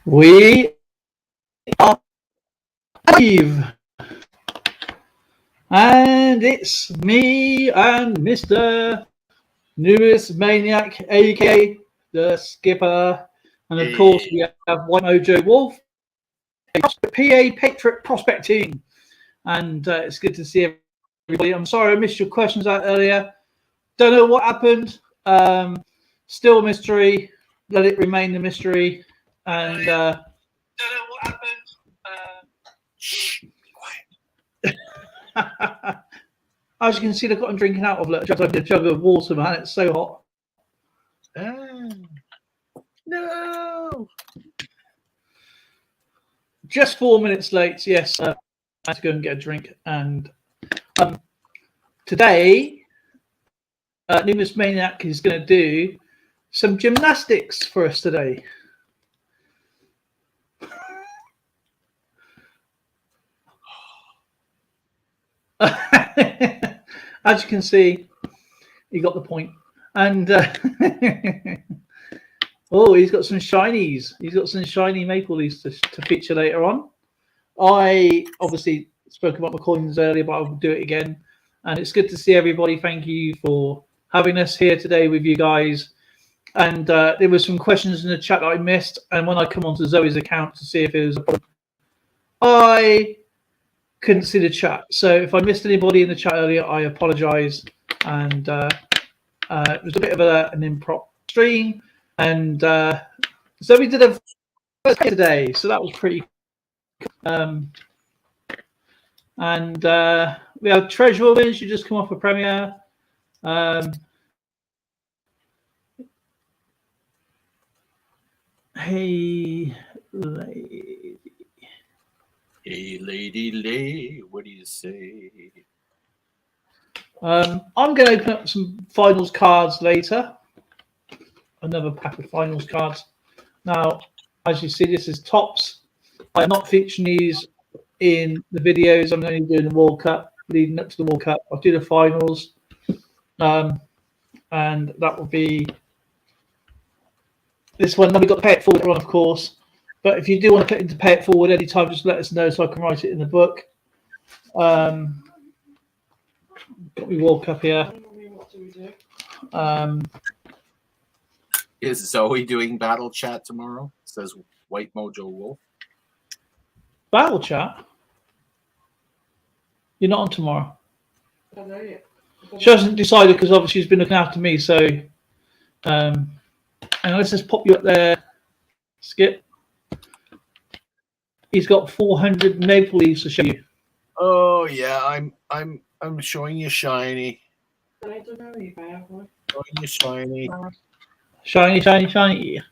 We are live, and it's me and Mr. Numismaniac, aka the Skipper, and of course we have White Mojo Wolf, PA Patriot Prospecting, and it's good to see everybody. I'm sorry I missed your questions out earlier. Don't know what happened. Still a mystery. Let it remain a mystery. And don't know what happened. As you can see, look what I'm drinking out of. Look, just like a jug of water, man. It's so hot. No. Just 4 minutes late. Yes, I had to go and get a drink. And today, Numismaniac is going to do some gymnastics for us today. As you can see, he got the point. And oh, he's got some shinies. He's got some shiny maple leaves to feature later on. I obviously spoke about my coins earlier, but I'll do it again. And it's good to see everybody. Thank you for having us here today with you guys. And there were some questions in the chat that I missed. And when I come onto Zoe's account to see if it was a problem, I couldn't see the chat. So if I missed anybody in the chat earlier, I apologize. And it was a bit of an improv stream. And Zoe did a first today, so that was pretty cool. And we have Treasure Trove. She just come off a premiere. Hey, lady. Hey, lady, what do you say? I'm going to open up some finals cards later. Another pack of finals cards. Now, as you see, this is tops. I'm not featuring these in the videos. I'm only doing the World Cup, leading up to the World Cup. I'll do the finals. And that will be this one. Then we've got to pay it forward on, of course. But if you do want to put into pay it forward anytime, just let us know so I can write it in the book. Got me World Cup here. Is Zoe doing battle chat tomorrow? Says White Mojo Wolf. Battle chat? You're not on tomorrow. I don't know yet. She hasn't decided because obviously she's been looking after me. So, and let's just pop you up there, Skip. He's got 400 maple leaves to show you. Oh yeah, I'm showing you shiny. I don't know you, Showing you shiny. Shiny, shiny, shiny.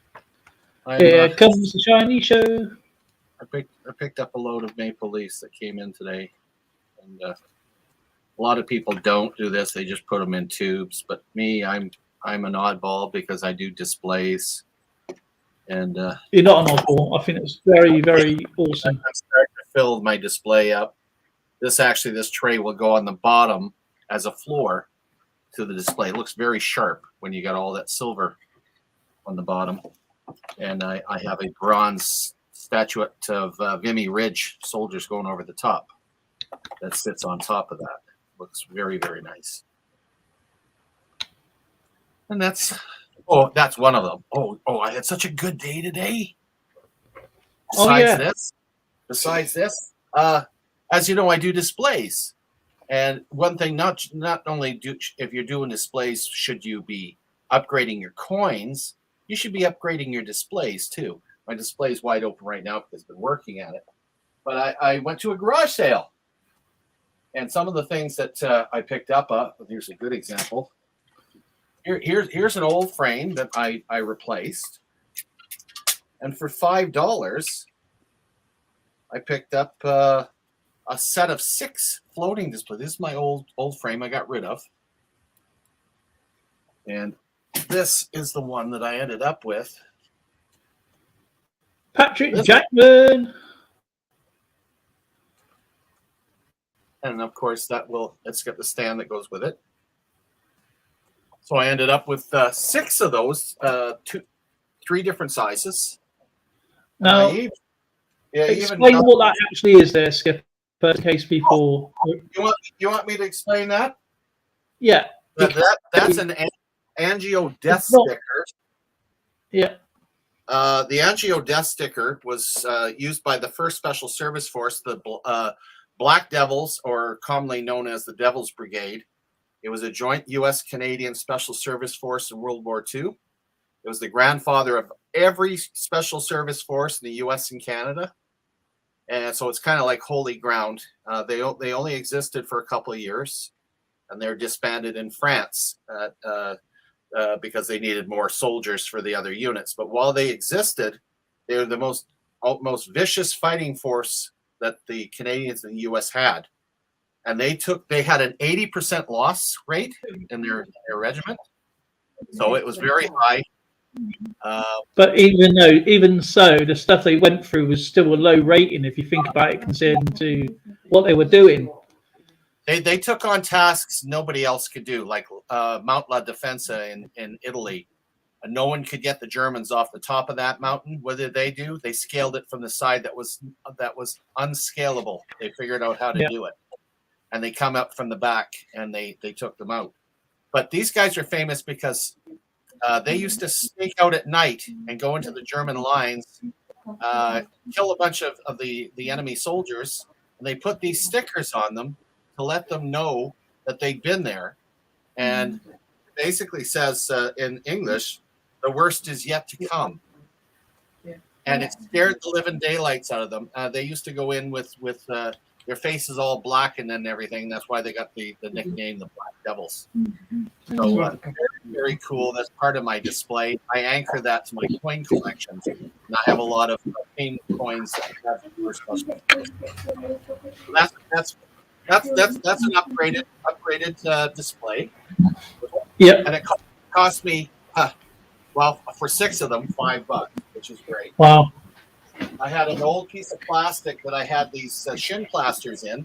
Here comes the shiny show. I picked up a load of maple leaves that came in today, and a lot of people don't do this. They just put them in tubes. But me, I'm an oddball because I do displays. And you're not an oddball. I think it's very, very awesome. I'm starting to fill my display up. This tray will go on the bottom as a floor to the display. It looks very sharp when you got all that silver on the bottom. And I have a bronze statuette of Vimy Ridge soldiers going over the top that sits on top of that. Looks very, very nice. And that's one of them. Oh, I had such a good day today. Besides this, as you know, I do displays. And one thing, not only if you're doing displays, should you be upgrading your coins, you should be upgrading your displays too. My display is wide open right now because I've been working at it. But I went to a garage sale. And some of the things that I picked up, here's a good example. Here's an old frame that I replaced. And for $5, I picked up a set of 6 floating displays. This is my old frame I got rid of. And this is the one that I ended up with. Patrick Jackman. And of course, it's got the stand that goes with it. So I ended up with 6 of those, 3 different sizes. Now, explain what that actually is there, Skipper, in case people... You want me to explain that? Yeah. That's an angio death sticker. Yeah. The angio death sticker was used by the 1st Special Service Force, the Black Devils, or commonly known as the Devil's Brigade. It was a joint U.S.-Canadian Special Service Force in World War II. It was the grandfather of every Special Service Force in the U.S. and Canada. And so it's kind of like holy ground. They only existed for a couple of years, and they're disbanded in France because they needed more soldiers for the other units. But while they existed, they were the most vicious fighting force that the Canadians and the U.S. had. And they had an 80% loss rate in their regiment. So it was very high. But even so, the stuff they went through was still a low rating if you think about it, considering to what they were doing. They took on tasks nobody else could do, like Mount La Defensa in Italy. No one could get the Germans off the top of that mountain. What did they do? They scaled it from the side that was unscalable. They figured out how to do it, and they come up from the back and they took them out. But these guys are famous because they used to sneak out at night and go into the German lines, kill a bunch of the enemy soldiers, and they put these stickers on them to let them know that they'd been there. And it basically says in English, the worst is yet to come. And it scared the living daylights out of them. They used to go in with their faces all blackened and everything. That's why they got the nickname the Black Devils. So very, very cool. That's part of my display. I anchor that to my coin collection. And I have a lot of paint coins that have special. That's an upgraded display. Yeah. And it cost me, for 6 of them, $5, which is great. Wow. I had an old piece of plastic that I had these shin plasters in,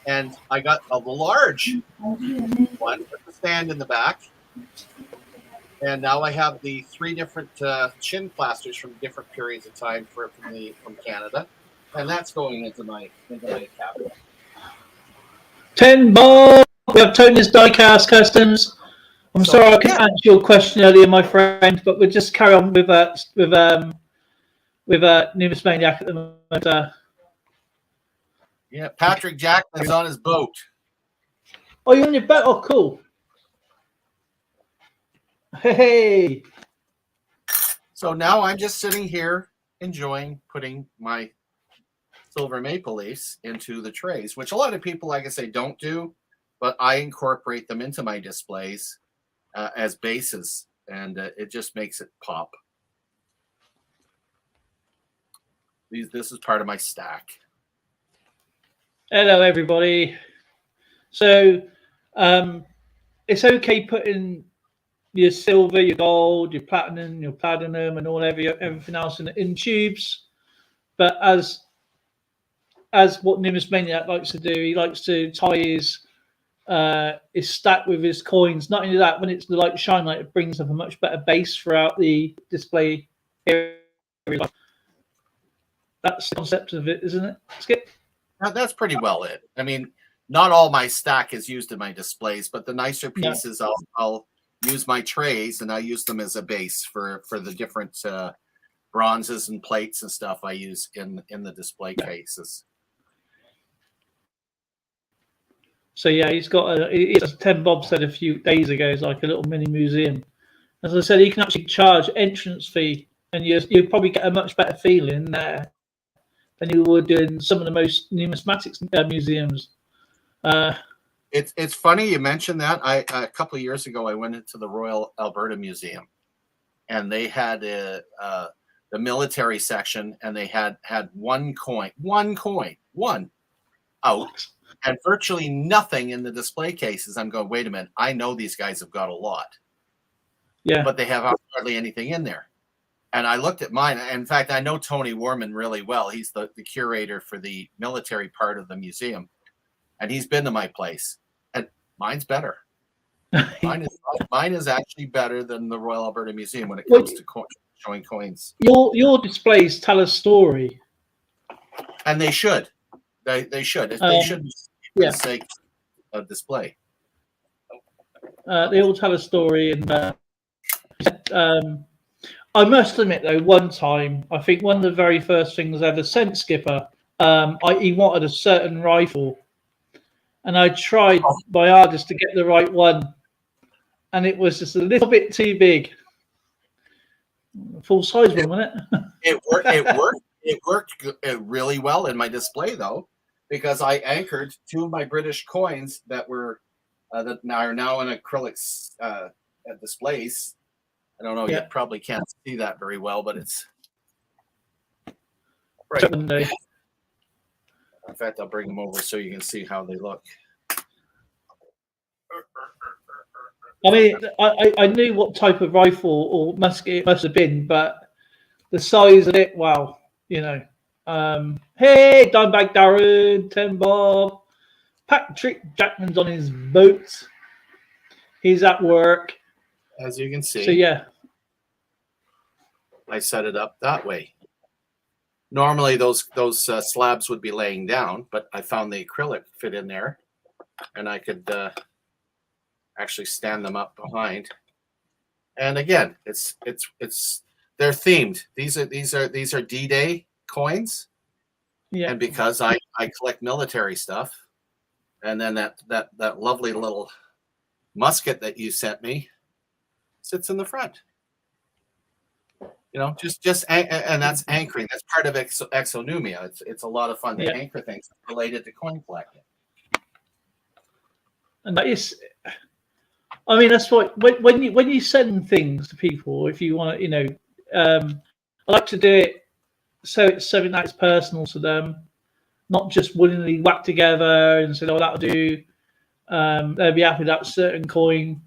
and I got a large one with the stand in the back. And now I have the 3 different shin plasters from different periods of time from Canada, and that's going into my cabinet. $10. We have Tony's Diecast Customs. I'm sorry I couldn't answer your question earlier, my friend, but we'll just carry on with Numismaniac at the moment. Yeah, Patrick Jackson's on his boat. Oh, you're on your boat? Oh, cool. Hey. So now I'm just sitting here enjoying putting my silver maple leaves into the trays, which a lot of people, like I say, don't do, but I incorporate them into my displays as bases, and it just makes it pop. This is part of my stack. Hello, everybody. So it's okay putting your silver, your gold, your platinum, and all everything else in tubes. But as what Numismaniac likes to do, he likes to tie his stack with his coins. Not only that, when it's the light shine light, it brings up a much better base throughout the display area. That's the concept of it, isn't it, Skip? That's pretty well it. I mean, not all my stack is used in my displays, but the nicer pieces, I'll use my trays and I use them as a base for the different bronzes and plates and stuff I use in the display cases. So yeah, he's got as Tim Bob said a few days ago, it's like a little mini museum. As I said, you can actually charge entrance fee, and you probably get a much better feeling there than you would in some of the most numismatics museums. It's funny you mentioned that. A couple of years ago, I went into the Royal Alberta Museum, and they had the military section, and they had one coin out, and virtually nothing in the display cases. I'm going, wait a minute, I know these guys have got a lot, but they have hardly anything in there. And I looked at mine. In fact, I know Tony Warman really well. He's the curator for the military part of the museum. And he's been to my place. And mine's better. Mine is actually better than the Royal Alberta Museum when it comes to showing coins. Your displays tell a story, and they should. They should. They should be for the sake of display. They all tell a story, and I must admit though, one time I think one of the very first things I ever sent Skipper, he wanted a certain rifle, and I tried my hardest to get the right one, and it was just a little bit too big. Full size one, wasn't it? It worked really well in my display though, because I anchored 2 of my British coins that were that are now in acrylics displays. I don't know. You probably can't see that very well, but it's right. In fact, I'll bring them over so you can see how they look. I mean, I knew what type of rifle or musket it must have been, but the size of it, wow, you know. Hey, Dimebag Darren, 10 Bob, Patrick Jackman's on his boat. He's at work. As you can see. So, yeah. I set it up that way. Normally, those slabs would be laying down, but I found the acrylic fit in there, and I could actually stand them up behind. And again, they're themed. These are D-Day coins, and because I collect military stuff, and then that lovely little musket that you sent me sits in the front. You know, and that's anchoring. That's part of Exonumia. It's a lot of fun to anchor things related to coin collecting. And that is, I mean, that's what when you send things to people, if you want to, you know, I like to do it so it's something that's personal to them, not just willingly whack together and say, "Oh, that'll do." They'll be happy with that certain coin.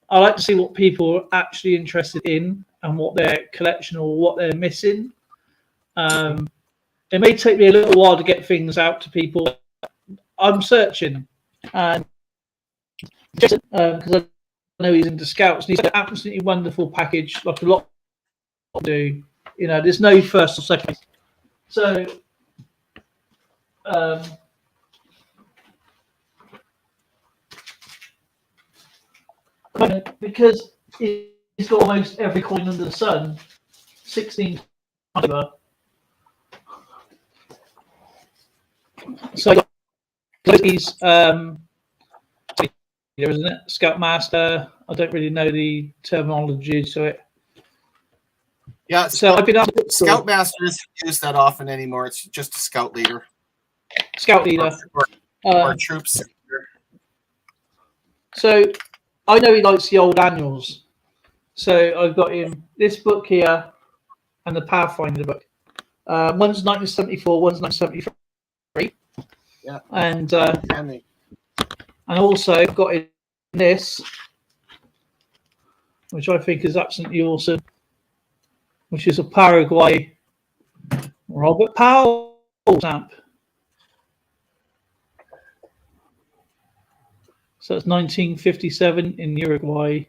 I like to see what people are actually interested in and what their collection or what they're missing. It may take me a little while to get things out to people. I'm searching, and because I know he's into scouts, and he's got an absolutely wonderful package, like a lot do. You know, there's no first or second. So, because he's got almost every coin under the sun, 16 over. So he's isn't it? Scoutmaster. I don't really know the terminology to it. Yeah, so I've been Scoutmaster isn't used that often anymore. It's just a scout leader. Scout leader. Or troops. So I know he likes the old annuals. So I've got him this book here and the Pathfinder book. One's 1974, one's 1973. Yeah. And also I've got in this, which I think is absolutely awesome, which is a Paraguay Robert Powell stamp. So it's 1957 in Uruguay.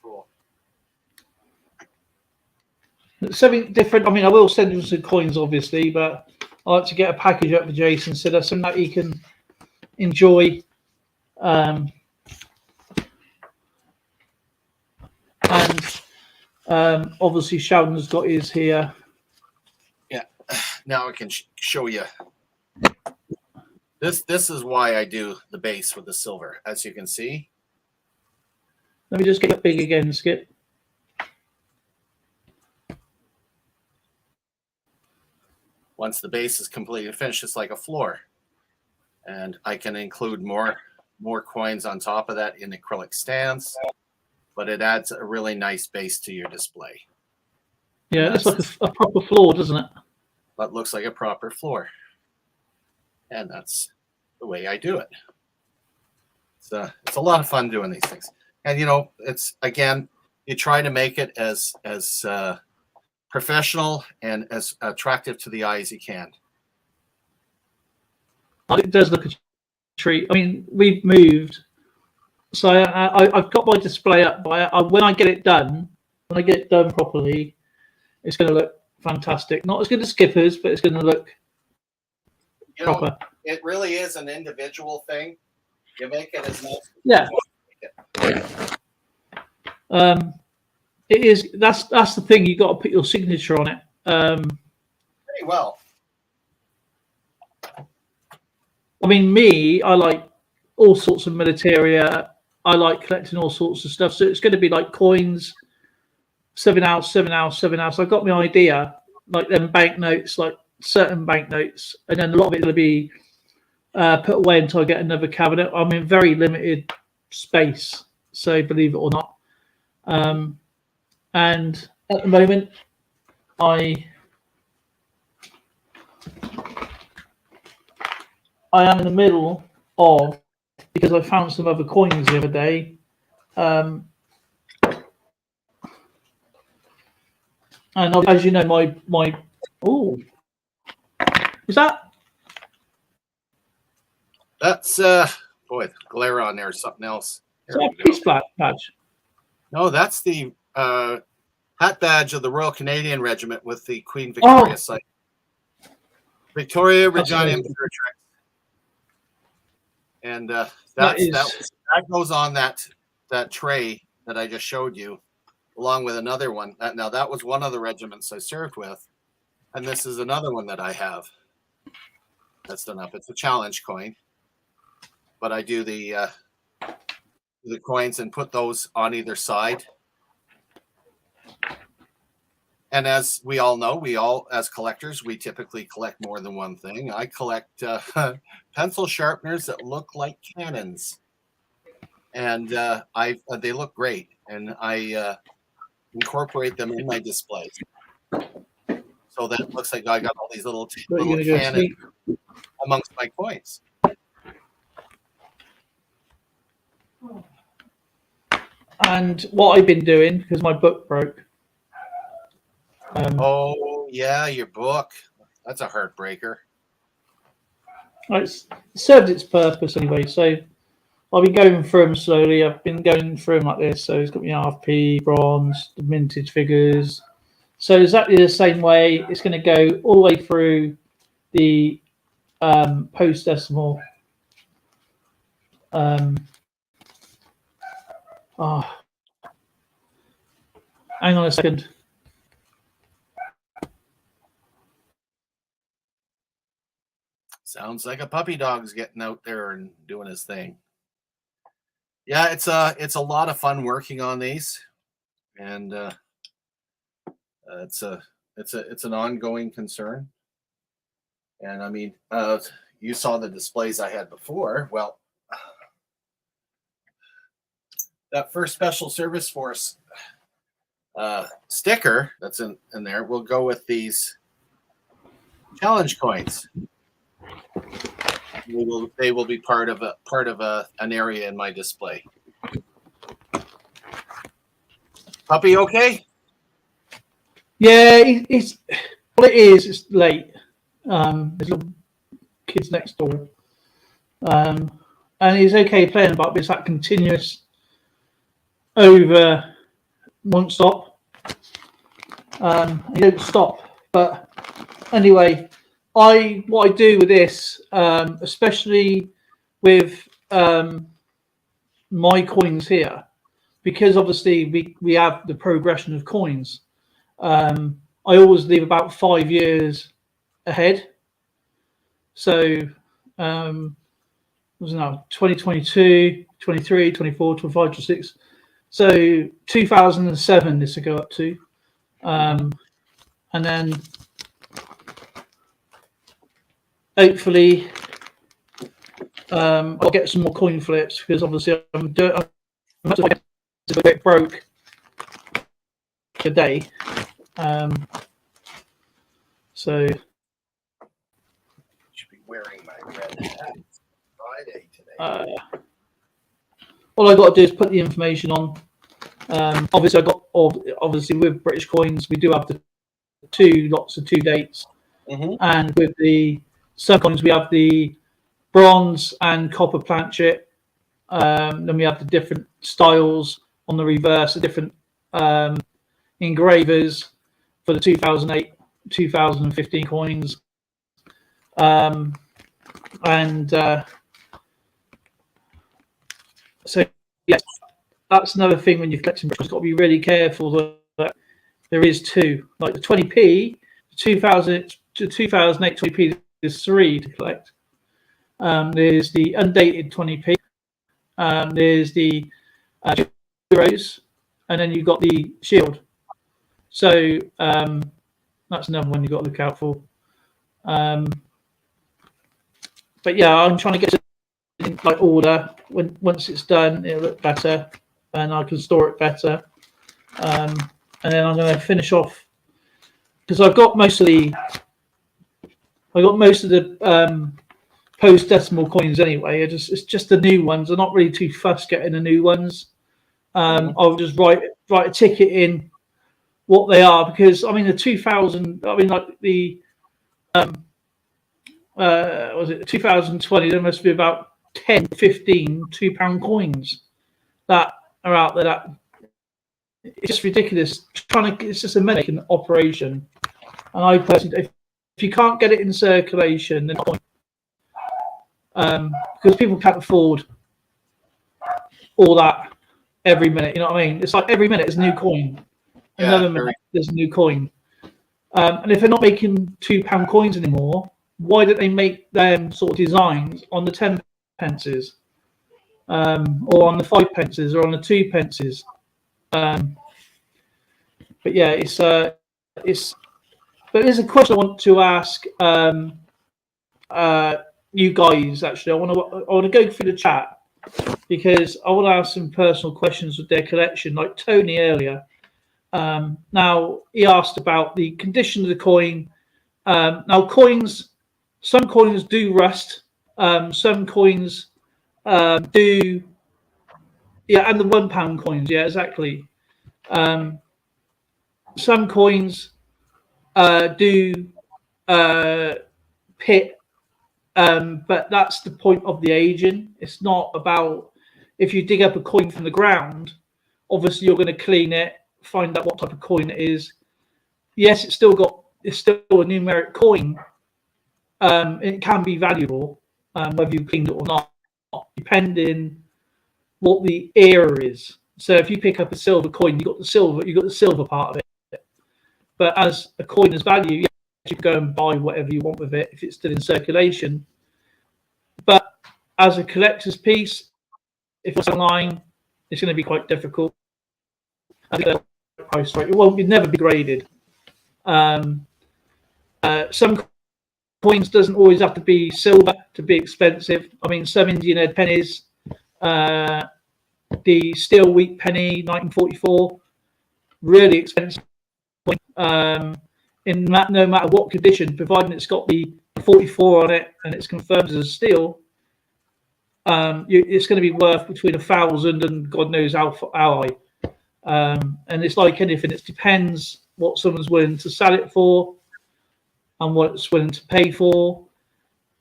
Cool. It's something different. I mean, I will send him some coins, obviously, but I like to get a package up for Jason so that's something that he can enjoy. And obviously, Sheldon's got his here. Yeah. Now I can show you. This is why I do the base with the silver, as you can see. Let me just get it big again, Skip. Once the base is completely finished, it's like a floor. And I can include more coins on top of that in acrylic stands, but it adds a really nice base to your display. Yeah, it's like a proper floor, doesn't it? That looks like a proper floor. And that's the way I do it. It's a lot of fun doing these things. And, you know, it's, again, you try to make it as professional and as attractive to the eye as you can. It does look a treat. I mean, we've moved So I've got my display up, but when I get it done properly, it's going to look fantastic. Not as good as Skipper's, but it's going to look proper. It really is an individual thing. You make it as nice as Yeah. you want to make it. It is. That's the thing. You got to put your signature on it. Pretty well. I mean, I like all sorts of militaria. I like collecting all sorts of stuff. So it's going to be like coins, 7 ounce, 7 ounce, 7 ounce. I got my idea, like them banknotes, like certain banknotes, and then a lot of it will be put away until I get another cabinet. I'm in very limited space, so believe it or not. And at the moment, I am in the middle of, because I found some other coins the other day. And as you know, my is that's boy, glare on there or something else. Is that a peace badge? No, that's the hat badge of the Royal Canadian Regiment with the Queen Victoria site. Victoria, Regina, and Fairtrade. And that goes on that tray that I just showed you, along with another one. Now that was one of the regiments I served with, and this is another one that I have that's done up. It's a challenge coin, but I do the coins and put those on either side. And as we all know, as collectors, we typically collect more than one thing. I collect pencil sharpeners that look like cannons, and they look great, and I incorporate them in my displays. So that it looks like I got all these little cannons amongst my coins. And what I've been doing, because my book broke. Oh yeah, your book. That's a heartbreaker. It served its purpose anyway. So I've been going through them slowly. I've been going through them like this. So it's got my RP, bronze, the vintage figures. So exactly the same way. It's going to go all the way through the post-decimal. Hang on a second. Sounds like a puppy dog's getting out there and doing his thing. Yeah, it's a lot of fun working on these, and it's an ongoing concern. And I mean, you saw the displays I had before. Well, that first Special Service Force sticker that's in there will go with these challenge coins. They will be part of an area in my display. Puppy, okay? Yeah, it's late. There's little kids next door, and he's okay playing, but it's that continuous over won't stop. He don't stop. But anyway, what I do with this, especially with my coins here, because obviously we have the progression of coins. I always leave about 5 years ahead. So was now 2022, 23, 24, 25, 26. So 2007 this will go up to. And then hopefully I'll get some more coin flips, because obviously I'm a bit broke today. So Should be wearing my red hat. Friday today. all I got to do is put the information on. Obviously with British coins we do have the lots of 2 dates, and with the some coins we have the bronze and copper planchet. Then we have the different styles on the reverse, the different engravers for the 2008, 2015 coins. So yes, that's another thing when you're collecting. You've got to be really careful that there is two, like the 20p, 2000 to 2008 20p. There's 3 to collect. There's the undated 20p. There's the euros, and then you've got the shield. So that's another one you've got to look out for. But yeah, I'm trying to get it in like order. Once it's done, it'll look better, and I can store it better. And then I'm going to finish off because I've got most of the post decimal coins anyway. It's just the new ones. I'm not really too fussed getting the new ones. I'll just write a ticket in what they are, because I mean the 2000. I mean like the was it 2020? There must be about 10, 15 £2 coins that are out there. That it's just ridiculous. It's just a making operation. And I personally, if you can't get it in circulation, then because people can't afford all that every minute. You know what I mean? It's like every minute is a new coin. Another minute there's a new coin. And if they're not making £2 coins anymore, why don't they make them sort of designs on the 10 pences, or on the 5 pences, or on the 2 pences? But yeah, but there's a question I want to ask you guys. Actually, I want to go through the chat, because I want to ask some personal questions with their collection, like Tony earlier. Now he asked about the condition of the coin. Now some coins do rust. Some coins do, yeah, and the £1 coins, yeah, exactly. Some coins do pit, but that's the point of the aging. It's not about, if you dig up a coin from the ground, obviously you're going to clean it, find out what type of coin it is. Yes, it's still a numeric coin. It can be valuable, whether you cleaned it or not, depending what the era is. So if you pick up a silver coin, you got the silver part of it. But as a coin has value, yes, you can go and buy whatever you want with it if it's still in circulation. But as a collector's piece, if it's online, it's going to be quite difficult. Price, right? It'd never be graded. Some coins doesn't always have to be silver to be expensive. I mean, some Indian head pennies, the steel wheat penny, 1944, really expensive. In no matter what condition, providing it's got the 44 on it and it's confirmed as steel, it's going to be worth between 1,000 and God knows how high. And it's like anything; it depends what someone's willing to sell it for and what it's willing to pay for.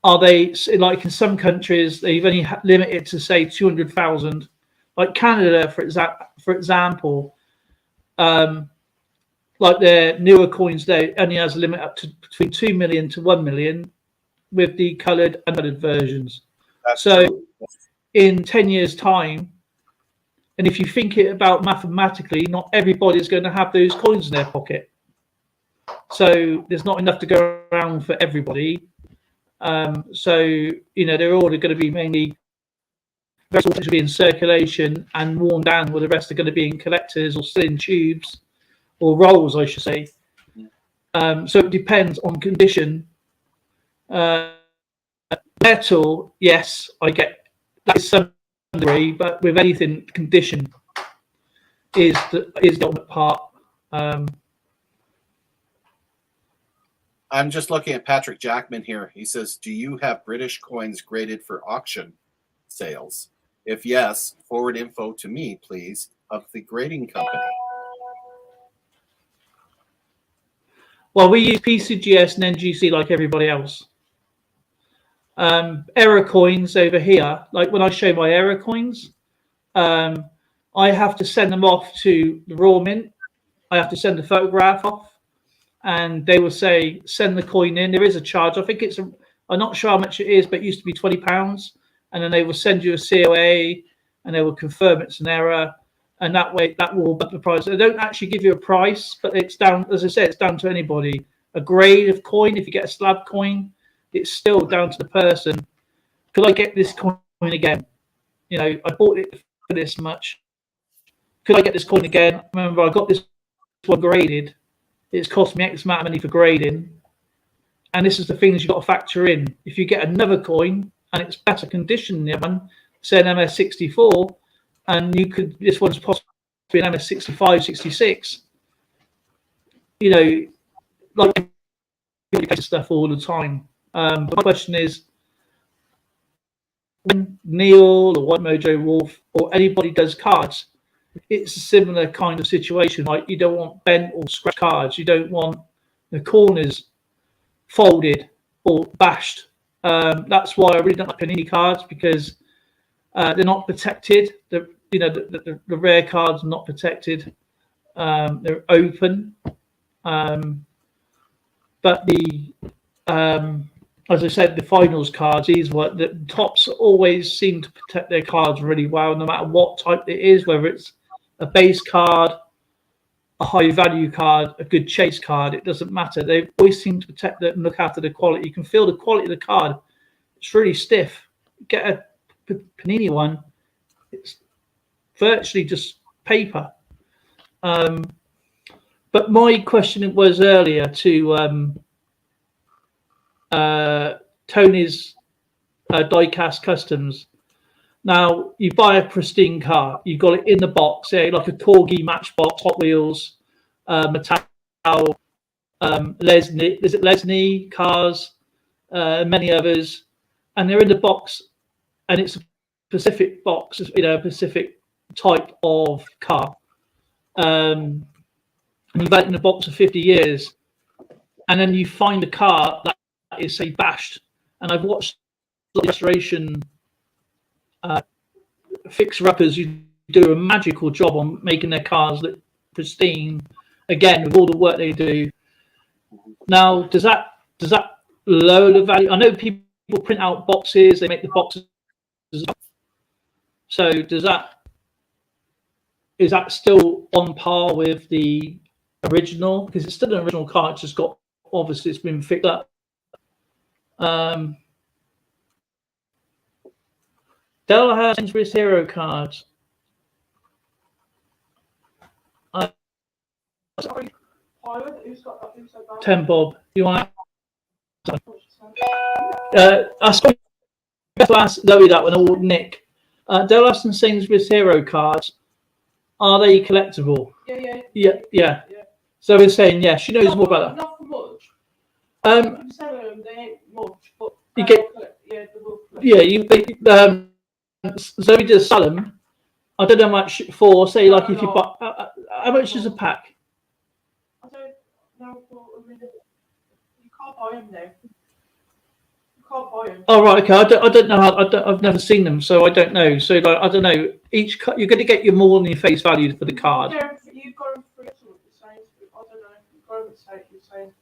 Are they, like in some countries, they've only limited to say 200,000, like Canada, for example. Like their newer coins, they only has a limit up to between 2 million to 1 million with the coloured and uncoloured versions. So in 10 years' time, and if you think it about mathematically, not everybody is going to have those coins in their pocket. So there's not enough to go around for everybody. So, they're all going to be mainly be in circulation and worn down, where the rest are going to be in collectors or still in tubes or rolls, I should say. So it depends on condition. Metal, yes, I get that is some degree, but with anything, condition is the ultimate part. I'm just looking at Patrick Jackman here. He says, do you have British coins graded for auction sales? If yes, forward info to me, please, of the grading company. Well, we use PCGS and NGC like everybody else. Error coins over here, like when I show my error coins, I have to send them off to the Royal Mint. I have to send a photograph off, and they will say send the coin in. There is a charge. I think I'm not sure how much it is, but it used to be £20. And then they will send you a COA, and they will confirm it's an error, and that way that will up the price. They don't actually give you a price, but it's down, as I said, it's down to anybody. A grade of coin, if you get a slab coin, it's still down to the person. Could I get this coin again? You know, I bought it for this much. Could I get this coin again? Remember, I got this one graded. It's cost me X amount of money for grading. And this is the things you've got to factor in. If you get another coin and it's better condition than the other one, say an MS64, and this one's possibly an MS65, 66, you know, like stuff all the time. But my question is, when Neil or White Mojo Wolf or anybody does cards, it's a similar kind of situation. Like, you don't want bent or scratched cards. You don't want the corners folded or bashed. That's why I really don't like Panini cards, because they're not protected. The rare cards are not protected. They're open. But as I said, the finals cards, the tops always seem to protect their cards really well, no matter what type it is, whether it's a base card, a high value card, a good chase card, it doesn't matter. They always seem to protect it and look after the quality. You can feel the quality of the card. It's really stiff. Get a Panini one, it's virtually just paper. But my question was earlier to Tony's diecast customs. Now, you buy a pristine car, you've got it in the box, say like a Corgi Matchbox, Hot Wheels, Mattel, Lesney, is it Lesney cars, many others, and they're in the box, and it's a specific box, you know, a specific type of car. And you've had it in the box for 50 years, and then you find a car that is, say, bashed. And I've watched the restoration fixer-uppers who do a magical job on making their cars look pristine, again, with all the work they do. Now, does that lower the value? I know people print out boxes, they make the boxes. So is that still on par with the original? Because it's still an original car, it's just got, obviously it's been fixed up. Dell has Sainsbury's Hero cards. Sorry, Pilot, who's got that? Who's that? 10 Bob. You want I suppose to ask Zoe that one, or Nick. Dell has some Sainsbury's Hero cards. Are they collectible? Yeah. So we're saying, yeah, she knows more about that. Not for much. You You sell them, they ain't much, but you get, Zoe does sell them. I don't know how much for, say, like if you buy, how much is a pack? I don't know, I mean, you can't buy them now. You can't buy them. Oh right, okay. I don't know how. I've never seen them, so I don't know. So like, I don't know. Each you're going to get your more than your face value for the card. Yeah, you've got them for something the same. I don't know. You've got them the same.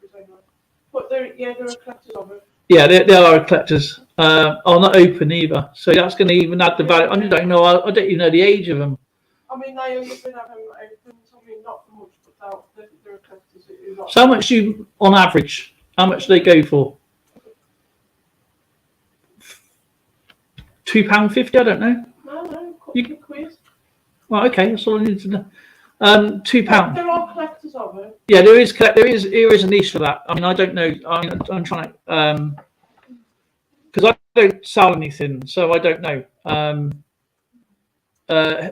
But they're collectors of it. Yeah, they are collectors. Are not open either, so that's going to even add the value. I don't know. I don't even know the age of them. I mean, they only been having open. I mean, not for much, but they're collectors. So how much on average? How much do they go for? £2.50? I don't know. No, You quiz. Well, okay, that's all I need to know. £2. There are collectors of it. Yeah, there is a niche for that. I mean, I don't know. I'm trying to because I don't sell anything, so I don't know.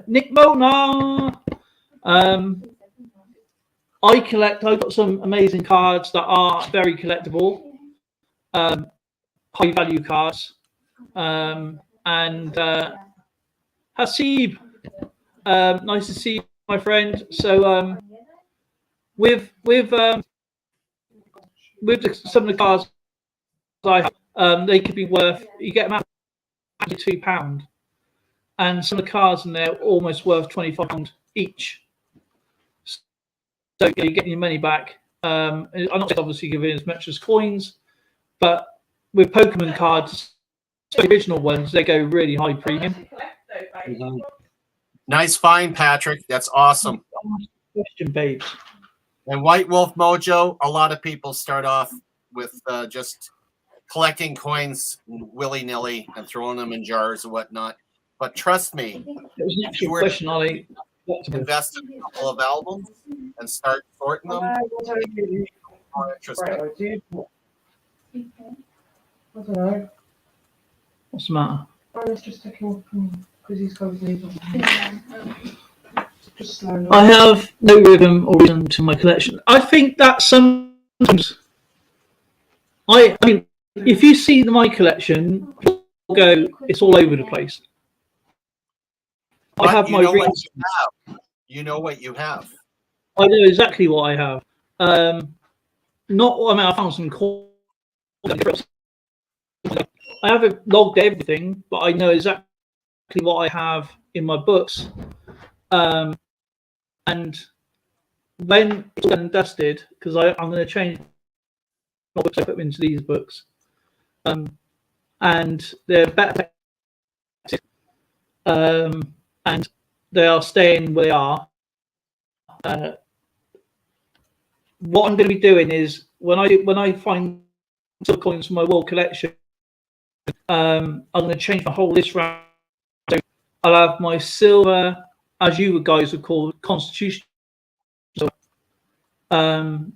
Nick Molnar. I collect. I've got some amazing cards that are very collectible, high value cards. And Hasib, nice to see you, my friend. So with some of the cards I They could be worth, you get them at £2, and some of the cards in there are almost worth £25 each. So you're getting your money back. I'm not obviously giving as much as coins, but with Pokemon cards, the original ones, they go really high premium. Mhm. Nice find, Patrick. That's awesome. Question, babes. And White Wolf Mojo, a lot of people start off with just collecting coins willy-nilly and throwing them in jars and whatnot. But trust me, It was an if actual you were question, Ollie. to invest in a couple of albums and start sorting them, more interesting. I don't know. What's the matter? Oh, it's just taking because he's got his needle. Just slowly. I have no rhythm or reason to my collection. I think that sometimes, I mean, if you see my collection, people go, it's all over the place. I But have you my know what reasons. you have. You know what you have. I know exactly what I have. Not, I mean, I found some coins. I haven't logged everything, but I know exactly what I have in my books. And when it's done and dusted, because I'm going to change what books I put into these books, and they're better, and they are staying where they are. What I'm going to be doing is when I find silver coins for my world collection, I'm going to change my whole list round. So I'll have my silver, as you guys would call it, constitution. So in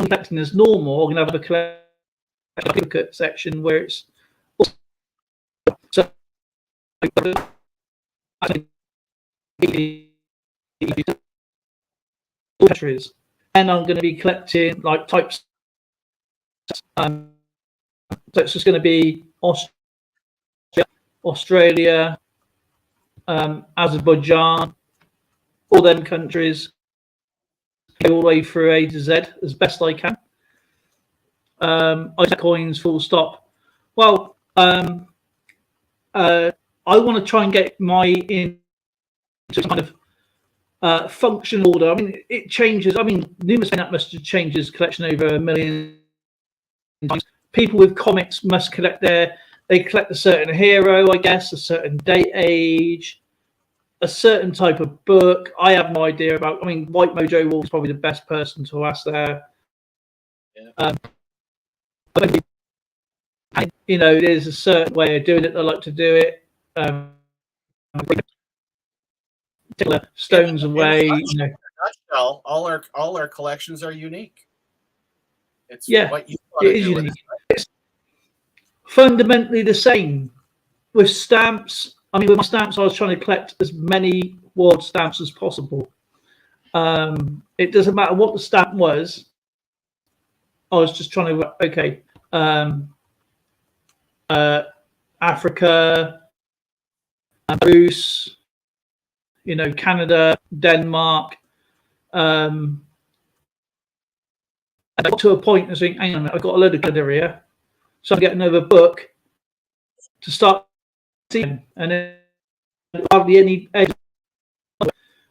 collecting as normal, I'm going to have a collector section where it's so countries, and I'm going to be collecting like types. So it's just going to be Australia, Azerbaijan, all them countries, all the way through A to Z as best I can. I take coins, full stop. Well, I want to try and get my into kind of function order. I mean, it changes. I mean, Numismaniac must have changed his collection over 1 million times. People with comics must collect they collect a certain hero, I guess, a certain date age, a certain type of book. I have no idea about. I mean, White Mojo Wolf is probably the best person to ask there. Yeah. You know, there's a certain way of doing it. I like to do it. Take the stones away. You know. Nutshell, all our collections are unique. It's what you want it to is do. unique. It's fundamentally the same with stamps. I mean, with my stamps, I was trying to collect as many world stamps as possible. It doesn't matter what the stamp was. I was just trying to Africa, Bruce, you know, Canada, Denmark. And I got to a point and saying, hang on a minute, I've got a load of Canada here. So I get another book to start seeing, and then hardly any,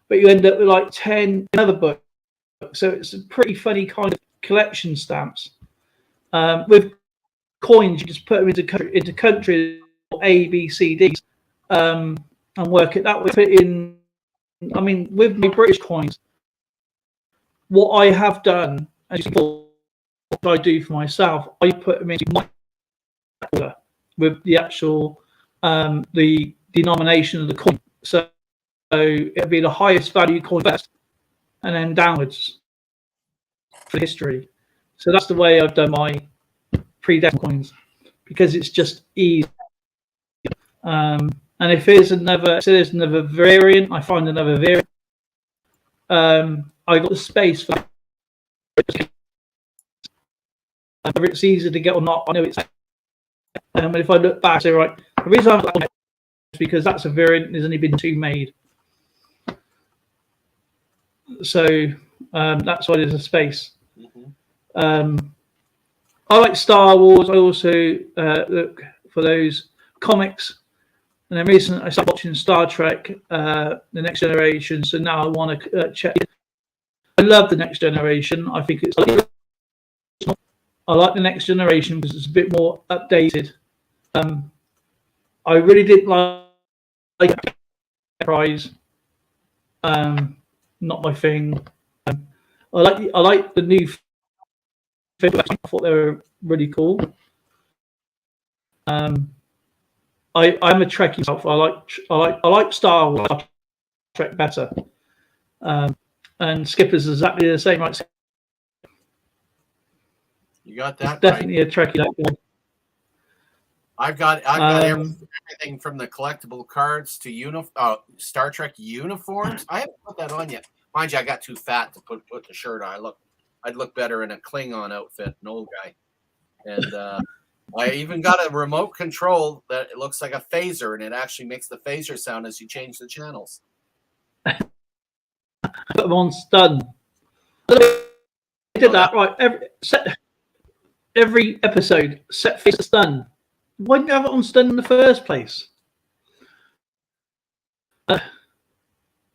but you end up with like 10 another book. So it's a pretty funny kind of collection stamps. With coins, you just put them into countries, A, B, C, D, and work it that way. Put in, I mean, with my British coins, what I have done, as you know, what I do for myself, I put them into my order with the actual the denomination of the coin. So it'll be the highest value coin first, and then downwards for history. So that's the way I've done my pre-decimal coins, because it's just easy. And if there's another variant, I find another variant. I got the space for it. Whether it's easy to get or not, I know it's. And if I look back, I say, right, the reason I'm like is because that's a variant. There's only been 2 made, so that's why there's a space. I like Star Wars. I also look for those comics. And then recently I started watching Star Trek, The Next Generation. So now I want to check. I love The Next Generation. I think it's. I like The Next Generation because it's a bit more updated. I really didn't like Enterprise. Not my thing. I like the new. I thought they were really cool. I'm a Trekkie myself. I like Star Wars, Star Trek better. And Skipper's exactly the same. Right? You got that. It's definitely a Trekkie. I've got everything from the collectible cards to Star Trek uniforms. I haven't put that on yet. Mind you, I got too fat to put the shirt on. I'd look better in a Klingon outfit, an old guy. And I even got a remote control that it looks like a phaser, and it actually makes the phaser sound as you change the channels. Put them on stun. I did that right. Every episode, set face to stun. Why didn't you have it on stun in the first place?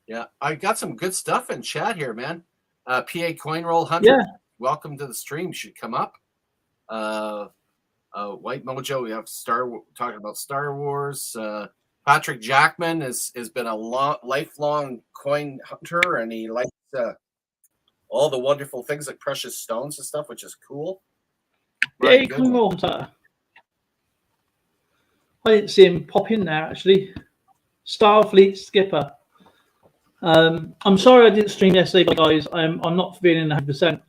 Yeah, I got some good stuff in chat here, man. PA Coin Roll Hunter, Yeah. Welcome to the stream. Should come up. White Mojo, we have talking about Star Wars. Patrick Jackman has been a lifelong coin hunter, and he likes all the wonderful things like precious stones and stuff, which is cool. Yeah, Coin Roll Hunter. I didn't see him pop in there actually. Starfleet Skipper. I'm sorry I didn't stream yesterday, guys. I'm not feeling 100%.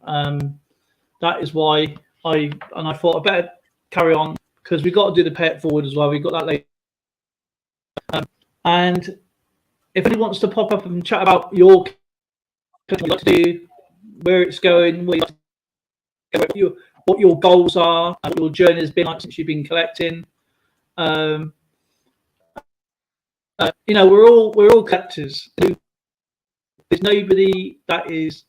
That is why I thought I better carry on because we got to do the pay it forward as well. We got that later. And if anyone wants to pop up and chat about your what you like to do, where it's going, what your goals are, and what your journey has been like since you've been collecting. We're all collectors. There's nobody that is,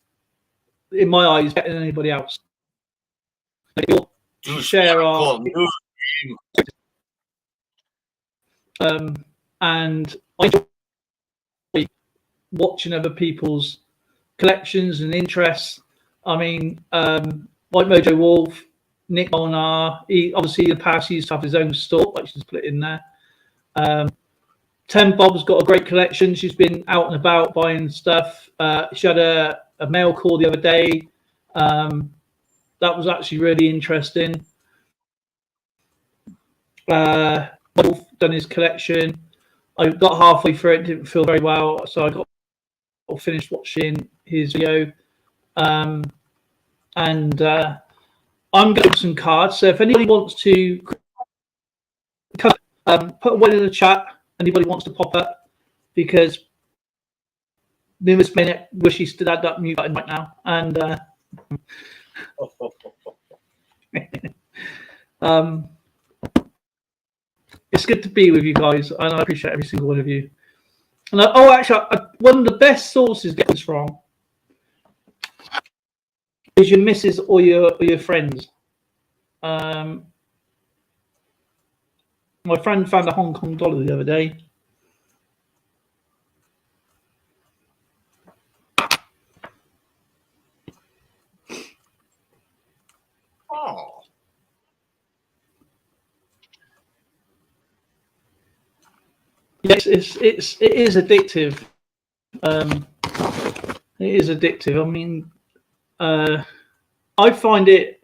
in my eyes, better than anybody else. Share our and I enjoy watching other people's collections and interests. I mean, like Mojo Wolf, Nick Molnar, he obviously in the past he used to have his own store, but she's put it in there. Tem Bob's got a great collection. She's been out and about buying stuff. She had a mail call the other day. That was actually really interesting. Wolf done his collection. I got halfway through it, didn't feel very well, so I got finished watching his video. And I'm going to some cards. So if anybody wants to put one in the chat, anybody wants to pop up, because Numismaniac wishes to add that mute button right now. And it's good to be with you guys, and I appreciate every single one of you. And actually, one of the best sources to get this from is your missus or your friends. My friend found a Hong Kong dollar the other day. Oh. Yes, it is addictive. It is addictive. I mean, I find it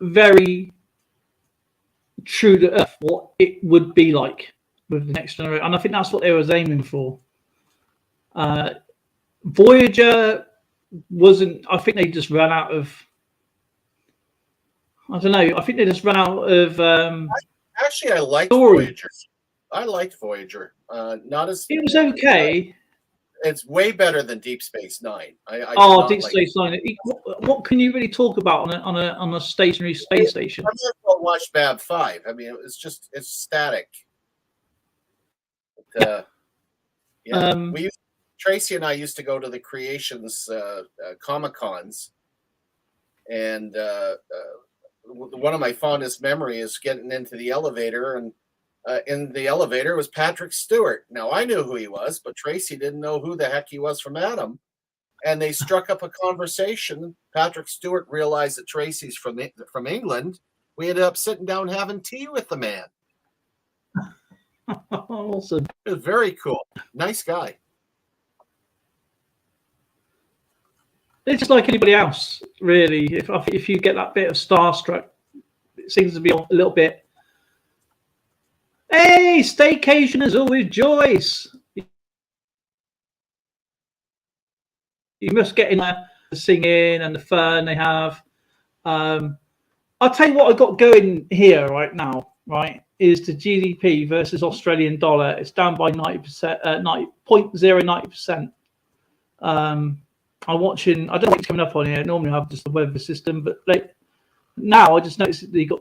very true to earth what it would be like with the next generation, and I think that's what they was aiming for. Voyager wasn't. I think they just ran out of. I don't know. I think they just ran out of. Actually, I liked Voyager. I liked Voyager. Not as it was okay. It's way better than Deep Space Nine. Deep Space Nine. What can you really talk about on a stationary space station? I never watched Bab 5. I mean, it's static. But, Tracy and I used to go to the Creations Comic Cons, and one of my fondest memory is getting into the elevator, and in the elevator was Patrick Stewart. Now I knew who he was, but Tracy didn't know who the heck he was from Adam. And they struck up a conversation. Patrick Stewart realized that Tracy's from England. We ended up sitting down having tea with the man. Awesome. It was very cool. Nice guy. It's just like anybody else, really. If you get that bit of starstruck, it seems to be a little bit. Hey, staycation is always Joyce. You must get in there, the singing and the fun they have. I'll tell you what I got going here right now. Right, is the GDP versus Australian dollar. It's down by 90%, 0.090%. I'm watching. I don't know what's coming up on here. Normally I have just the weather system, but like now I just noticed that they got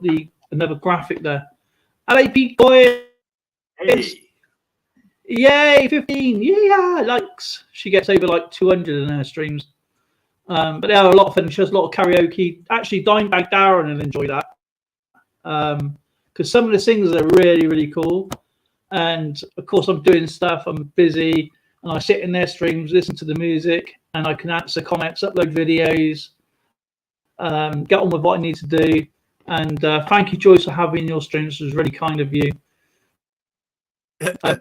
another graphic there. Hello, people. Hey. Yay, 15. Yeah, likes. She gets over like 200 in her streams. But they have a lot of fun. She has a lot of karaoke. Actually, Dimebag Darren will enjoy that. Because some of the singers are really, really cool. And of course, I'm doing stuff. I'm busy. And I sit in their streams, listen to the music, and I can answer comments, upload videos, get on with what I need to do. And thank you, Joyce, for having your streams. It was really kind of you.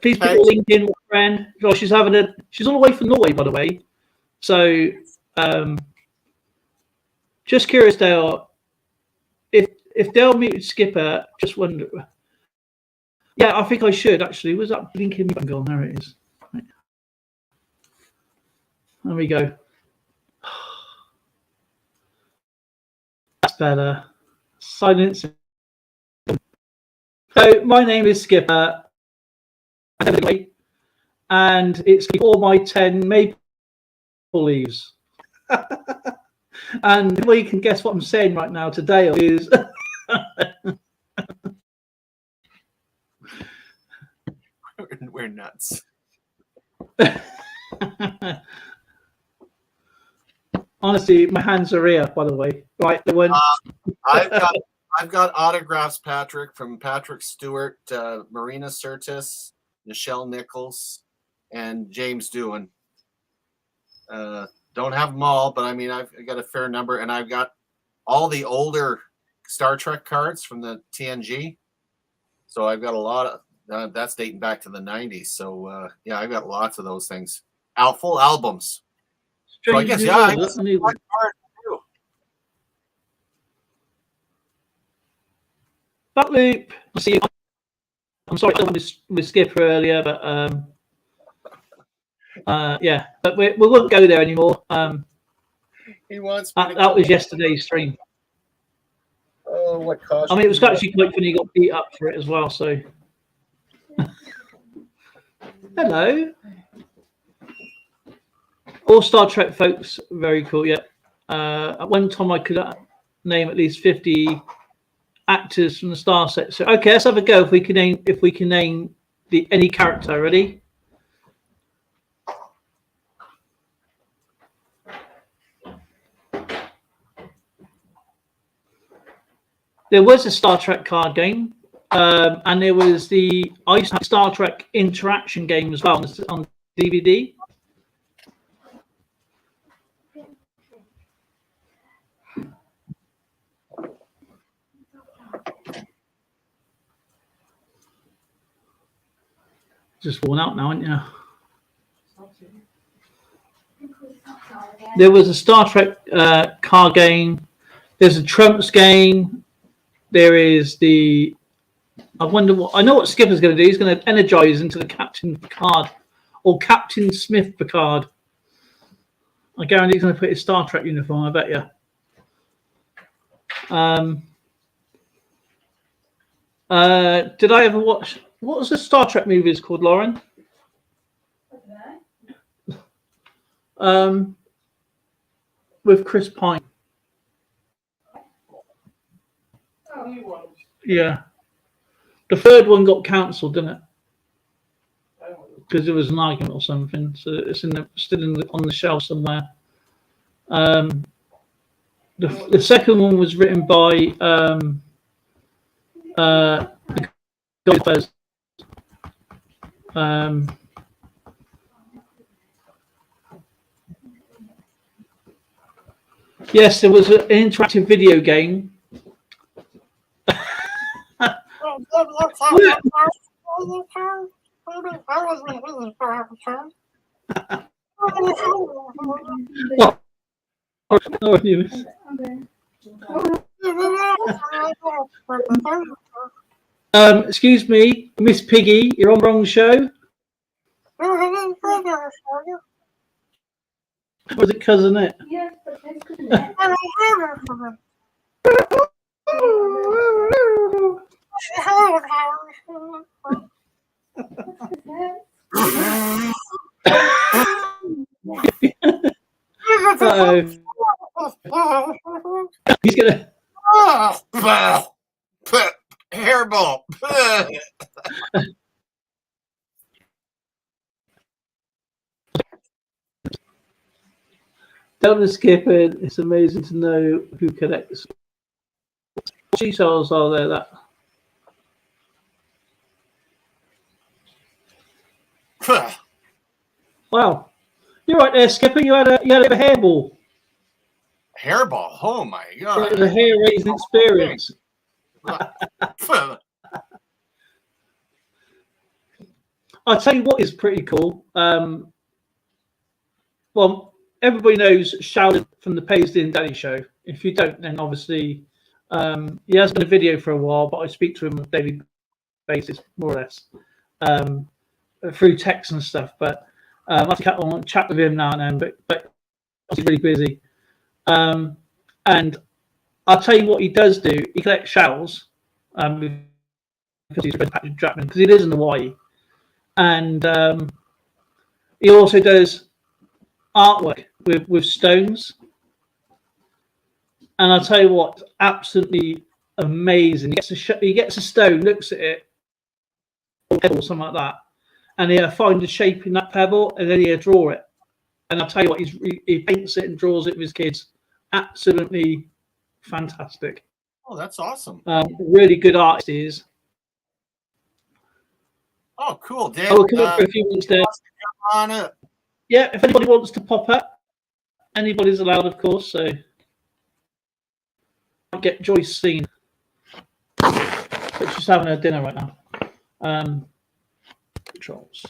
Please put your LinkedIn friend. Oh, she's all the way from Norway, by the way. So, just curious, Dale, if Dale muted Skipper, just wonder. Yeah, I think I should actually. Was that blinking button on? There it is. Right. There we go. That's better. Silence. So my name is Skipper. And it's before my 10 maple leaves. And if you can guess what I'm saying right now today is we're nuts. Honestly, my hands are here, by the way. Right, the one I've got autographs, Patrick, from Patrick Stewart, Marina Sirtis, Nichelle Nichols, and James Doohan. Don't have them all, but I mean, I've got a fair number, and I've got all the older Star Trek cards from the TNG. So I've got a lot of that's dating back to the 90s. So yeah, I've got lots of those things. Full albums. So I guess, yeah, I got some cards too. Back loop. See, I'm sorry I was Skipper earlier, but yeah, but we won't go there anymore. He wants that was yesterday's stream. Oh, what costume? I mean, it was actually quite funny. He got beat up for it as well. So, hello, all Star Trek folks. Very cool. Yeah. At one time, I could name at least 50 actors from the Star set. So, okay, let's have a go. If we can name any character. Ready? There was a Star Trek card game, and there was I used to have Star Trek interaction game as well on DVD. Just worn out now, aren't you? There was a Star Trek card game. There's a Trumps game. There is I wonder what. I know what Skipper's going to do. He's going to energize into the Captain Picard or Captain Smith Picard. I guarantee he's going to put his Star Trek uniform. I bet you. Did I ever watch? What was the Star Trek movies called, Lauren? With Chris Pine. Yeah. The third one got cancelled, didn't it? Because there was an argument or something. So it's still on the shelf somewhere. The second one was written by the guy yes, there was an interactive video game. Excuse me, Miss Piggy, you're on the wrong show. Was it cousin it? Yes, but that's good. He's gonna. Hairball. Don't skip it. It's amazing to know who collects. Details are there that. Wow, you're right there, Skipper. You had a hairball. Hairball. Oh my god. It was a hair raising experience. I'll tell you what is pretty cool. Well, everybody knows Sheldon from the Paisley and Danny show. If you don't, then obviously he has been a video for a while, but I speak to him on a daily basis, more or less, through text and stuff. But I have to chat with him now and then, but he's really busy. And I'll tell you what he does do. He collects shells because he's Patrick Chapman, because he lives in Hawaii. And he also does artwork with stones. And I'll tell you what, absolutely amazing. He gets a stone, looks at it, or something like that, and he'll find a shape in that pebble, and then he'll draw it. And I'll tell you what, he paints it and draws it with his kids. Absolutely fantastic. Oh, that's awesome. Really good artist he is. Oh, cool, Dave. I will come up for a few minutes there. On it. Yeah, if anybody wants to pop up, anybody's allowed, of course. So I'll get Joyce seen. But she's having her dinner right now. Controls.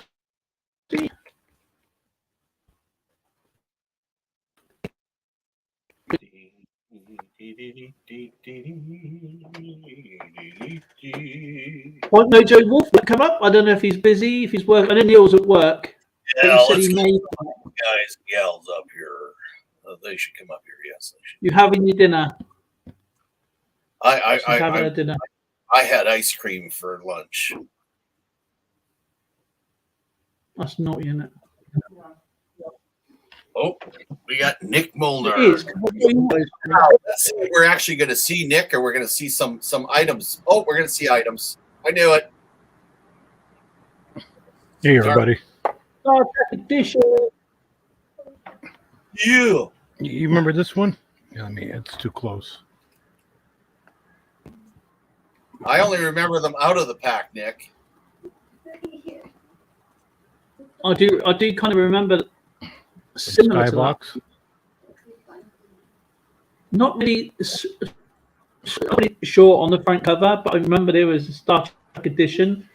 Well, no, Joe Wolf will come up. I don't know if he's busy, if he's working. I know Neil's at work. Yeah, let's get guys and gals up here. They should come up here. Yes, they should. You having your dinner? I having her dinner. I had ice cream for lunch. That's naughty, isn't it? Oh, we got Nick Molnar. It is. Let's see if we're actually going to see Nick, or we're going to see some items. Oh, we're going to see items. I knew it. Hey, everybody. Edition. Yeah. You remember this one? Yeah, I mean, it's too close. I only remember them out of the pack, Nick. I do kind of remember similar to that. Not really short on the front cover, but I remember there was a Star Trek edition.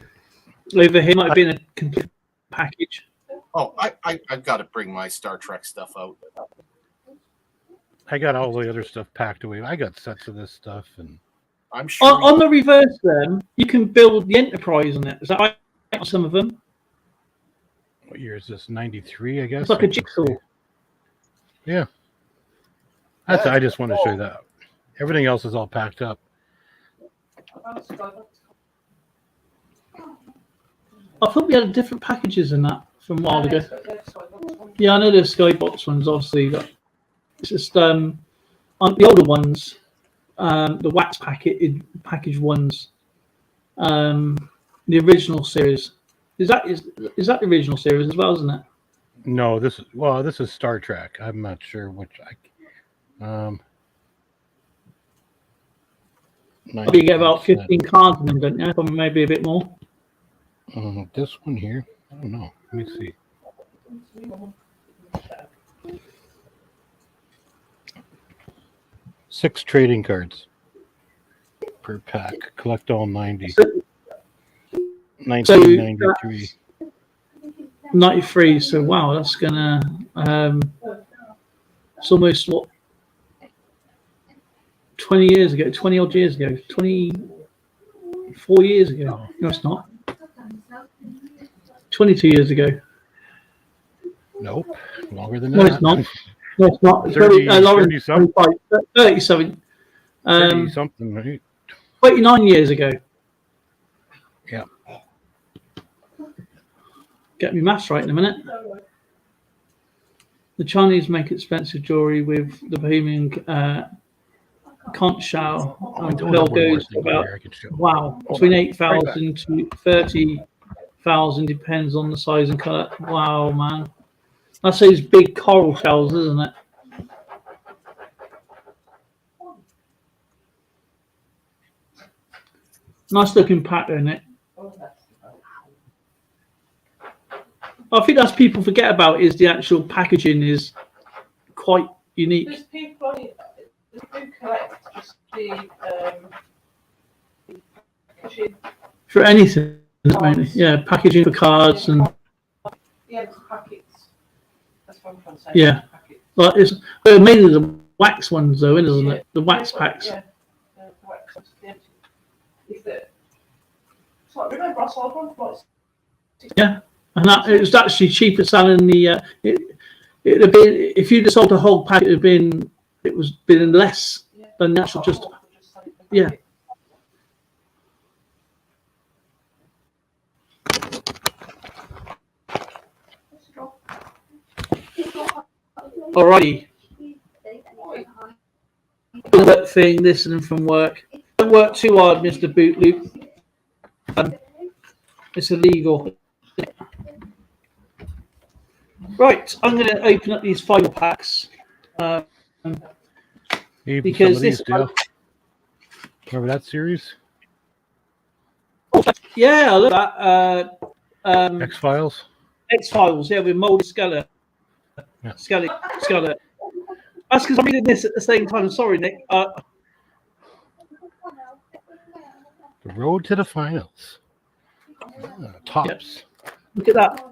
Over here might have been a complete package. Oh, I've got to bring my Star Trek stuff out. I got all the other stuff packed away. I got sets of this stuff, and I'm sure on the reverse, then you can build the Enterprise on it. Is that right? Some of them. what year is this? 93, I guess. It's like a jigsaw. Yeah. I just want to show you that. Everything else is all packed up. I thought we had different packages in that from a while ago. Yeah, I know the Skybox ones, obviously. It's just on the older ones, the wax package ones, the original series. Is that the original series as well, isn't it? No, this is Star Trek. I'm not sure which. You get about 15 cards in them, don't you? Or maybe a bit more. This one here, I don't know. Let me see. Six trading cards per pack. Collect all 90. 1993. 93. So wow, that's gonna it's almost what 20 years ago, 20 odd years ago, 24 years ago. No, it's not. 22 years ago. Nope, longer than No, that. it's not. No, it's not. 30 something. 37. 30 something, right? 29 years ago. Yeah. Get me maths right in a minute. The Chinese make expensive jewelry with the Bohemian conch shell. And pearl goes about, wow, between 8,000 to 30,000, depends on the size and colour. Wow, man. That's those big coral shells, isn't it? Nice looking pack, isn't it? I think that's people forget about is the actual packaging is quite unique. There's people who collect just the packaging. For anything, mainly. Yeah, packaging for cards and Yeah, the packets. That's what I'm trying to say. yeah. Packets. Like it's mainly the wax ones though, isn't it? The wax packs. Yeah, the wax ones. It's like, remember I sold one for like Yeah. And that it was actually cheaper selling the it'd have been if you'd have sold the whole pack, it been less than the actual just yeah. Alrighty. Work thing, listening from work. Don't work too hard, Mr. Bootloop. It's illegal. Right, I'm going to open up these final packs because this. Remember that series? Yeah, I love that. X-Files. X-Files, yeah, with Mulder Scully. Yeah. Scully. That's because I'm reading this at the same time. Sorry, Nick. The road to the finals. Tops. Yeah. Look at that.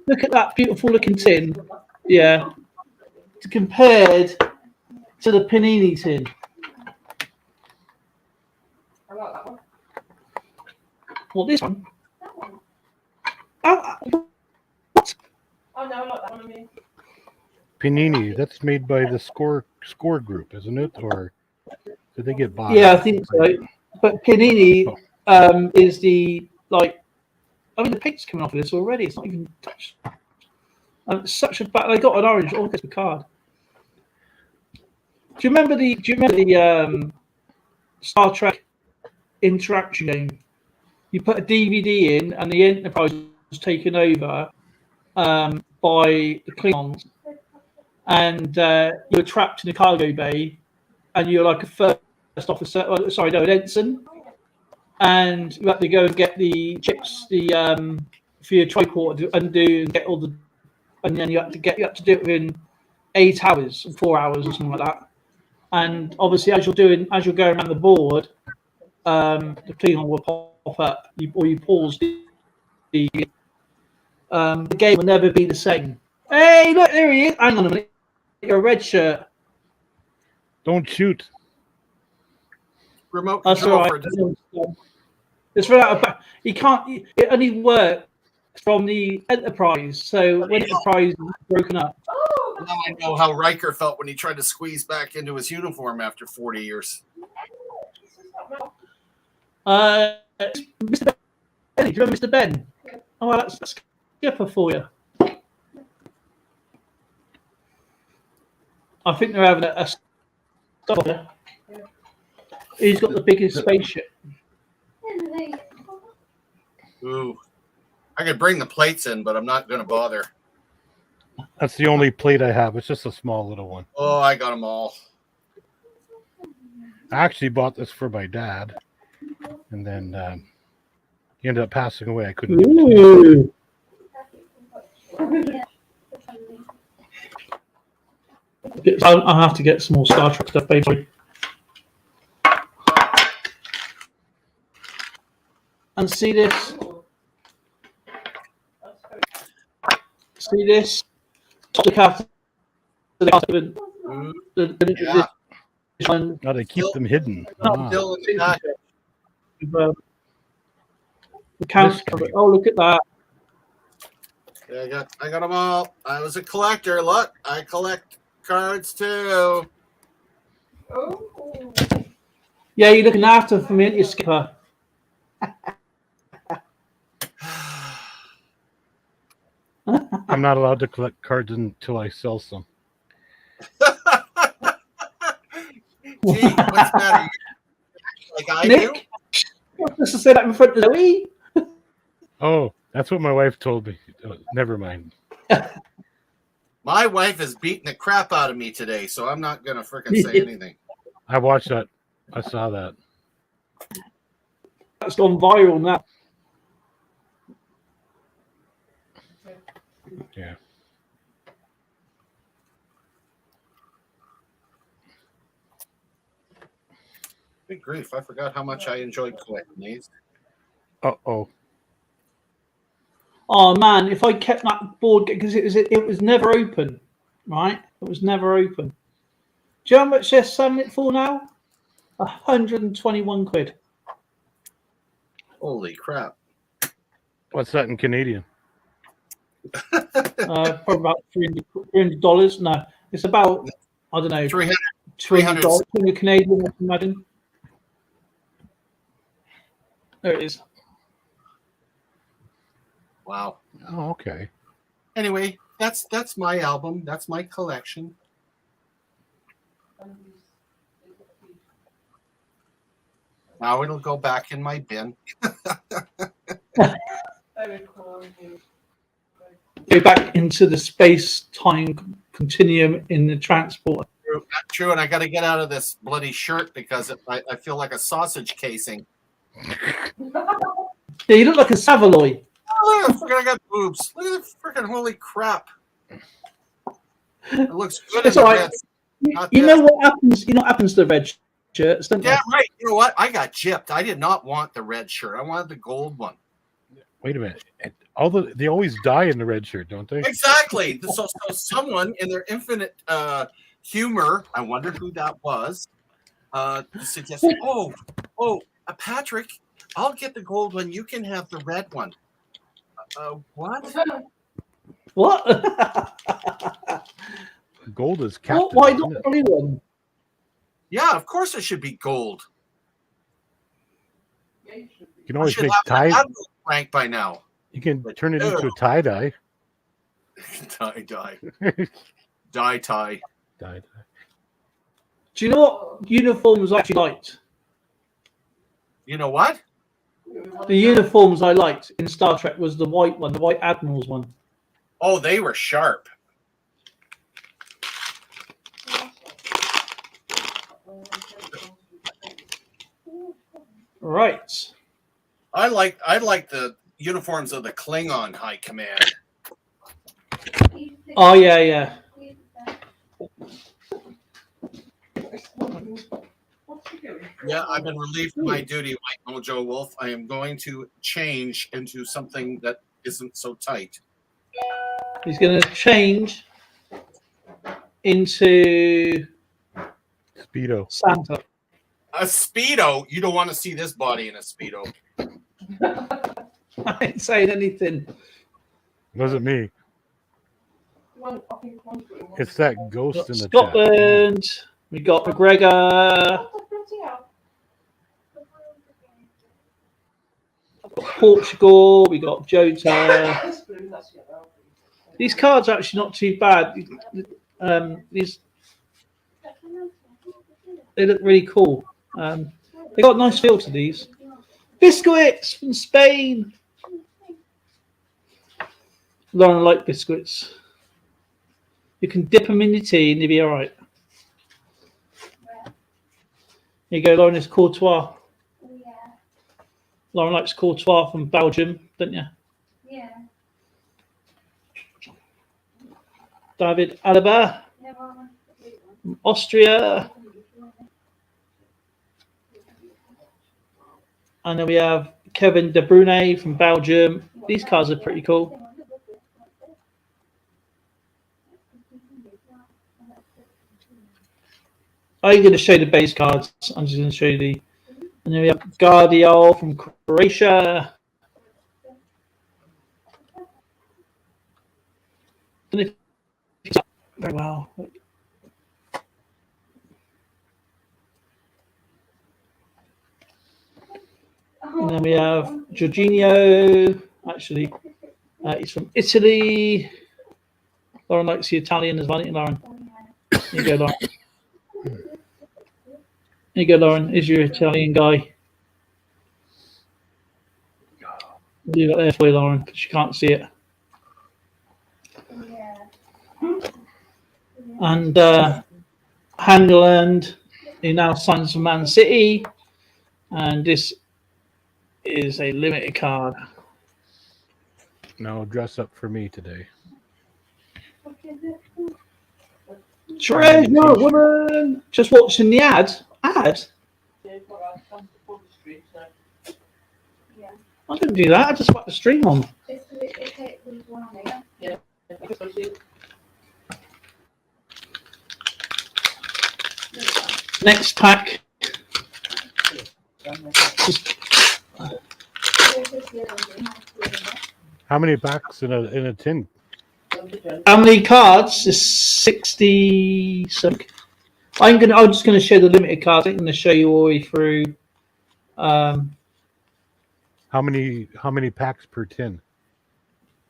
Look at that beautiful looking tin. Yeah. Compared to the Panini tin. I like that one. Well, this one. What? Oh no, I like that one. I mean. Panini, that's made by the score group, isn't it? Or did they get bought? Yeah, I think so. But Panini is the like. I mean, the paint's coming off of this already. It's not even touched. And it's such a bad. They got an orange orchestra card. Do you remember the Star Trek interaction game? You put a DVD in, and the Enterprise was taken over by the Klingons, and you were trapped in a cargo bay, and you're like a first officer. Sorry, no, an ensign. And you have to go and get the chips, for your tricorder to undo and get all the, and then you have to do it within 8 hours, 4 hours, or something like that. And obviously, as you're going around the board, the Klingon will pop up, or you pause the game will never be the same. Hey, look, there he is. Hang on a minute, your red shirt. Don't shoot. Remote That's control all right. It's run out of. He can't. It only works from the Enterprise. So when Enterprise is broken up. Now I know how Riker felt when he tried to squeeze back into his uniform after 40 years. Mr. Ben, do you remember Mr. Ben? Oh, well, that's Skipper for you. I think they're having a stop there. He's got the biggest spaceship. Ooh. I could bring the plates in, but I'm not going to bother. That's the only plate I have. It's just a small little one. Oh, I got them all. I actually bought this for my dad, and then he ended up passing away. I couldn't give it to him. Ooh. I'll have to get some more Star Trek stuff, baby. And see this? See this? The cat. Yeah. Now they keep them hidden. Still in the back. The count. Oh, look at that. Yeah, I got them all. I was a collector. Look, I collect cards too. Oh. Yeah, you're looking after for me, aren't you, Skipper? I'm not allowed to collect cards until I sell some. Gee, what's the matter? Like I Nick? do? You're supposed to say that in front of Louis. Oh, that's what my wife told me. Never mind. My wife is beating the crap out of me today, so I'm not gonna freaking say anything. I watched that. I saw that. That's gone viral now. Yeah. Good grief, I forgot how much I enjoyed collecting these. Uh-oh. Oh man, if I kept that board because it was never open, right? It was never open. Do you know how much they're selling it for now? 121 quid. Holy crap. What's that in Canadian? Probably about $300. No, it's about, I don't know, 300 $300 in the Canadian, I can imagine. There it is. Wow. Oh, okay. Anyway, that's my album. That's my collection. Now it'll go back in my bin. Go back into the space-time continuum in the transporter. True, and I got to get out of this bloody shirt because I feel like a sausage casing. Yeah, you look like a Savaloy. Oh, look at the freaking, I got boobs. Look at the freaking holy crap. It looks good It's in the all right. red. You know what happens? You know what happens to the red shirts, don't Yeah, right. You know what? I got gypped. I did not want the red shirt. I wanted the gold one. Wait a minute. They always die in the red shirt, don't they? Exactly. So someone in their infinite humor, I wonder who that was, suggested, Patrick, I'll get the gold one. You can have the red one. What? What? Gold is captain. Why isn't not it? the blue one? Yeah, of course it should be gold. You can I always should make have tie. an admiral rank by now. You can turn it into a tie dye. Die. Die. Tie. Do you know what uniforms I actually liked? You know what? The uniforms I liked in Star Trek was the white one, the White Admiral's one. Oh, they were sharp. Right. I like the uniforms of the Klingon High Command. Oh yeah. Yeah, I've been relieved from my duty, White Mojo Wolf. I am going to change into something that isn't so tight. He's going to change into Speedo. Santa. A Speedo? You don't want to see this body in a Speedo. I ain't saying anything. Wasn't me. It's that ghost in the chat. Scotland. We got McGregor. Portugal. We got Jota. These cards are actually not too bad. They look really cool. They got a nice feel to these. Biscuits from Spain. Lauren like biscuits. You can dip them in your tea and you'll be all right. Here you go, Lauren. It's Courtois. Oh, yeah. Lauren likes Courtois from Belgium, don't you? Yeah. David Alaba Never. from Austria. And then we have Kevin De Bruyne from Belgium. These cards are pretty cool. I'm going to show the base cards. I'm just going to show you the. And then we have Guardiol from Croatia. Don't know if you see that very well. And then we have Jorginho. Actually, he's from Italy. Lauren likes the Italian as well, isn't it, Lauren? Here you go, Lauren. Here you go, Lauren. Is your Italian guy? Leave it there for you, Lauren, because you can't see it. Yeah. And Hangeland, he now signs for Man City. And this is a limited card. No, dress up for me today. Treasure woman. Just watching the ad. Ad? Yeah. I didn't do that. I just put the stream on. There's one on there. Yeah. Next pack. How many packs in a tin? How many cards? Is 60 something. I'm just gonna show the limited cards. I'm gonna show you all the way through. How many packs per tin?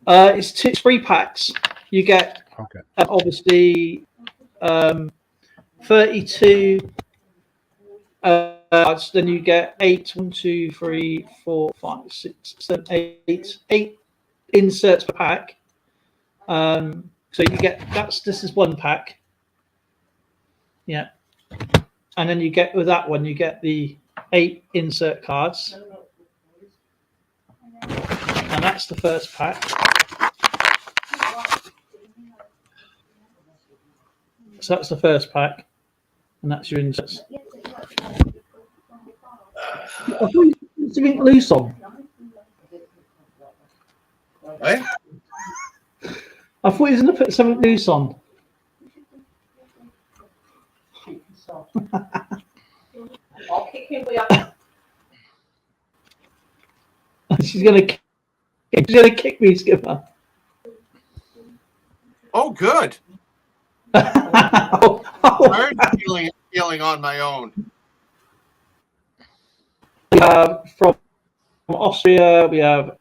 It's 3 packs. You get Okay. obviously 32 cards. Then you get 8, 1, 2, 3, 4, 5, 6, 7, 8 inserts per pack. So you get this is 1 pack. Yeah. And then you get with that one, you get the 8 insert cards. And that's the first pack. So that's the first pack. And that's your inserts. I thought you put something loose on. Right? I thought you was going to put something loose on. I'll kick him with She's going to kick me, Skipper. Oh, good. Oh. I'm feeling on my own. We have from Austria, we have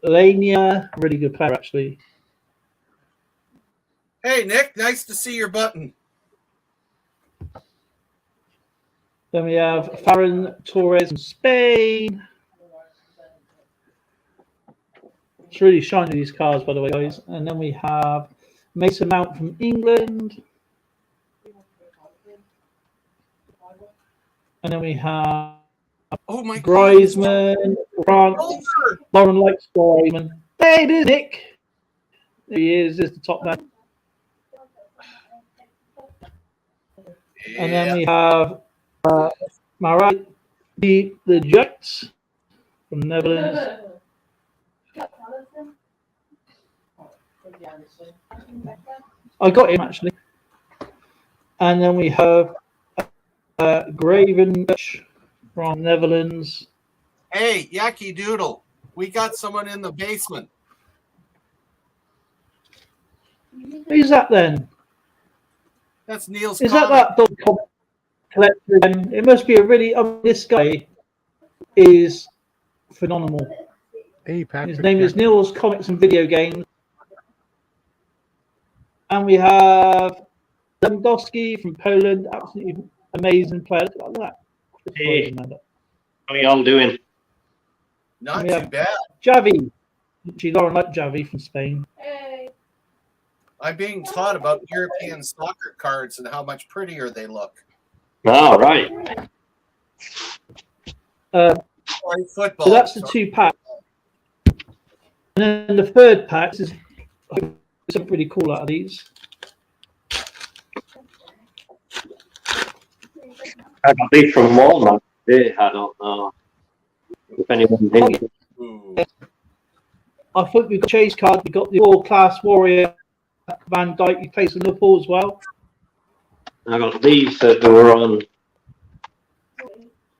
Lania, really good player actually. Hey, Nick, nice to see your button. Then we have Ferran Torres from Spain. It's really shiny, these cards, by the way, guys. And then we have Mason Mount from England. And then we have Oh my Griezmann, France. God. Lauren likes Griezmann. Hey, it is Nick. There he is. There's the top man. And then we have Marat, the Jets from Netherlands. I got him actually. And then we have Graven from Netherlands. Hey, Yaki Doodle, we got someone in the basement. Who's that then? That's Neil's Is comic. that dog collector? It must be a really. This guy is phenomenal. Hey, Patrick. His name is Neil's Comics and Video Games. And we have Lewandowski from Poland, absolutely amazing player. Look at that. Hey, how are y'all doing? Not Yeah. too bad. Javi. Actually, Lauren liked Javi from Spain. Hey. I'm being taught about European soccer cards and how much prettier they look. All right. Sorry, football. So that's the 2 packs. And then the third pack is something pretty cool out of these. I got these from Walmart. I don't know if anyone's interested. Ooh. I think we've got chase card. We've got the all-class warrior Van Dyke. He plays in Liverpool as well. I got these that were on.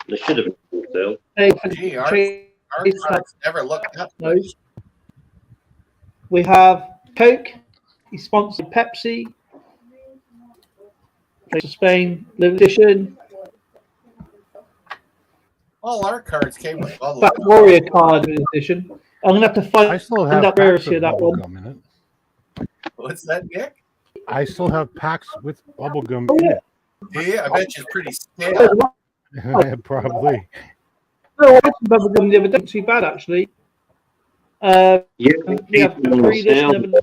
They should have been on sale. Gee, our Chase card. cards never looked that No. much. We have Coke. He's sponsored Pepsi. Plays for Spain. Limited edition. All our cards came with bubble That gum. warrior card edition. I'm gonna have to I find still have out packs rarity of of that bubble one. gum in it. What's that, Nick? I still have packs with bubble gum Oh, in yeah. Yeah, I bet you it's pretty Yeah, stale. it. Probably. no, I had some bubble gum the other day. Not too bad actually. Yeah, We have these are on three sale. edition.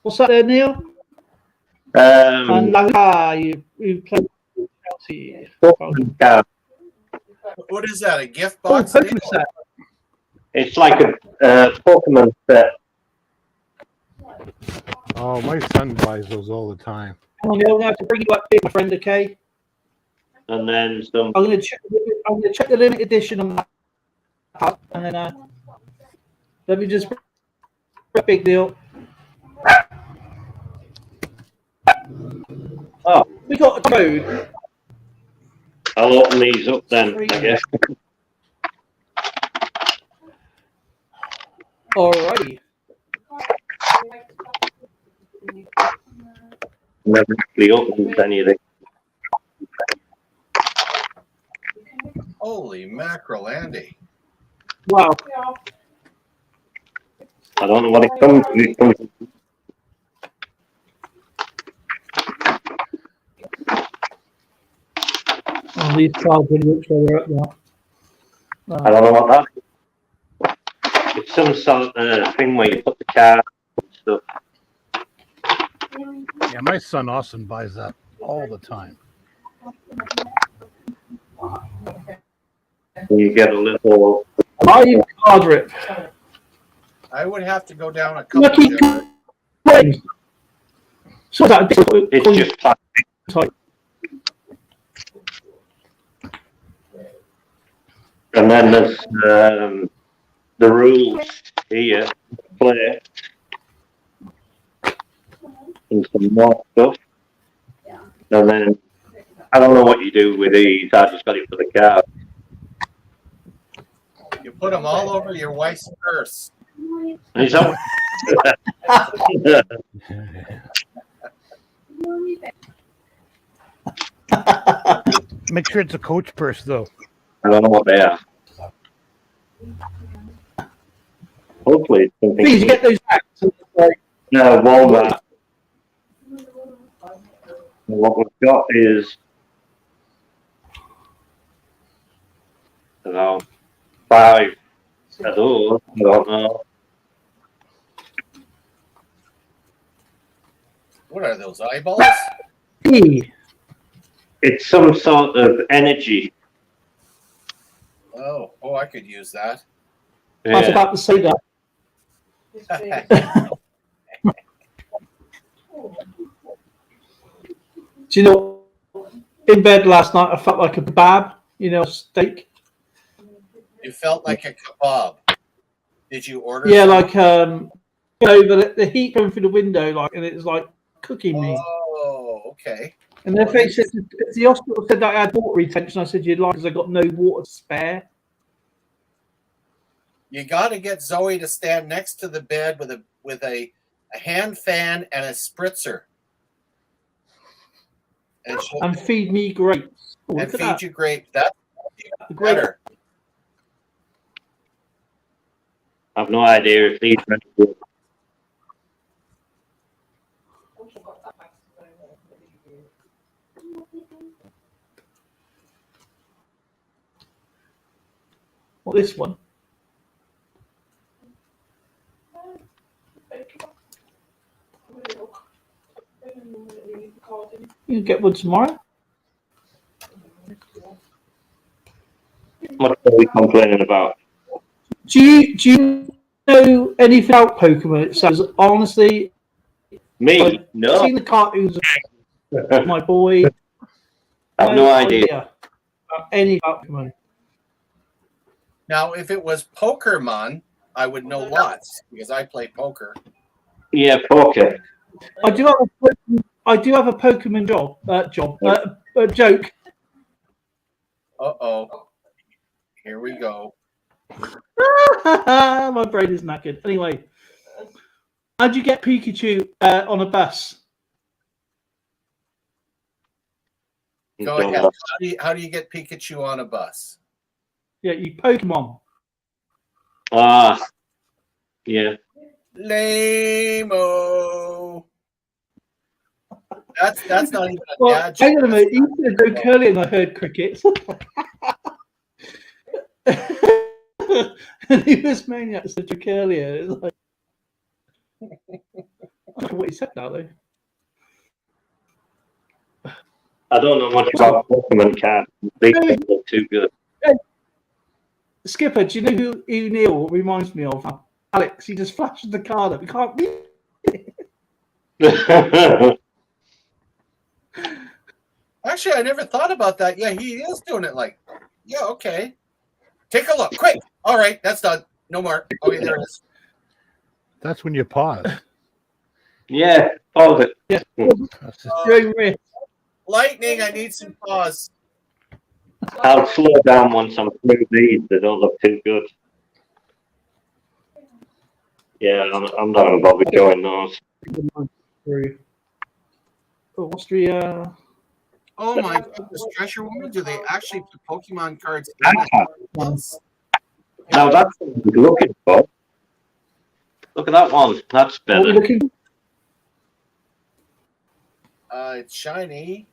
What's that there, Neil? And you play Chelsea. Postcards. What is that? A gift Oh, box? Pokemon set. It's like a Pokemon set. Oh, my son buys those all the time. Hang on, Neil, I'm gonna have to bring you up here, my friend. Okay. And then some. I'm gonna check the limited edition on that, and then let me just big deal. Oh, We got a code. I'll open these up then, I guess. Alrighty. Never actually opened any of it. Holy mackerel, Andy. Wow. I don't know what it comes with. It comes with. Oh, these cards really look further up now. I don't know what that is. It's some sort of thing where you put the card and stuff. Yeah, my son Austin buys that all the time. You get a little. Are you card rip? I would have to go down a couple Lucky different. coins. So that It's just plastic. type. And then there's the rules here. Play. And some more stuff. And then I don't know what you do with these. I just got it for the card. You put them all over your wife's purse. Is that Make sure it's a Coach purse, though. I don't know what they are. Hopefully it's something. Please get those back. No, Walmart. What we've got is about 5 of those. I don't know. What are those, eyeballs? Hey, It's some sort of energy. Oh, I could use that. I was Yeah. about to say that. Do you know, in bed last night, I felt like a kebab, steak. You felt like a kebab. Did you order? Yeah, some? like, the heat coming through the window, and it was like cooking me. Oh, okay. And then they said, the hospital said that I had water retention. I said, you'd like, because I got no water to spare. You got to get Zoe to stand next to the bed with a hand fan and a spritzer, and she'll And feed me grapes. Oh, and look at feed that. you grape. That's The grape. better. I've no idea if these are good. What, this one? You can get one tomorrow. What are we complaining about? Do you know anything about Pokemon? It says honestly, Me? I've No. seen the cartoons. My boy. I've no idea. About any Pokemon. Now, if it was Pokermon, I would know lots because I play poker. Yeah, poker. I do have a Pokemon joke. Uh-oh. Here we go. My brain is knackered. Anyway, how'd you get Pikachu on a bus? Go Don't ahead. know. How do you get Pikachu on a bus? Yeah, you Pokemon. Ah, yeah. Lame-o. That's not even a Well, dad joke. hang on a minute. You said a joke earlier and I heard crickets. Numismaniac said a joke earlier. It's like, I don't know what he said now, though. I don't know much about Pokemon cards. They don't look too good. Skipper, do you know who Neil reminds me of? Alex, he just flashes the card up. You can't read it. Actually, I never thought about that. Yeah, he is doing it like, yeah, okay. Take a look, quick. All right, that's done. No more. Okay, there it is. That's when you pause. Yeah, pause it. Yeah. That's just- Very rare. Lightning, I need some pause. I'll slow down once I'm through these. They don't look too good. Yeah, I'm not going to bother showing those. Austria. Oh my goodness, Treasure Woman, do they actually put Pokemon cards in the ones? Now that's what I was looking for. Look at that one. That's What are we better. looking for? It's shiny.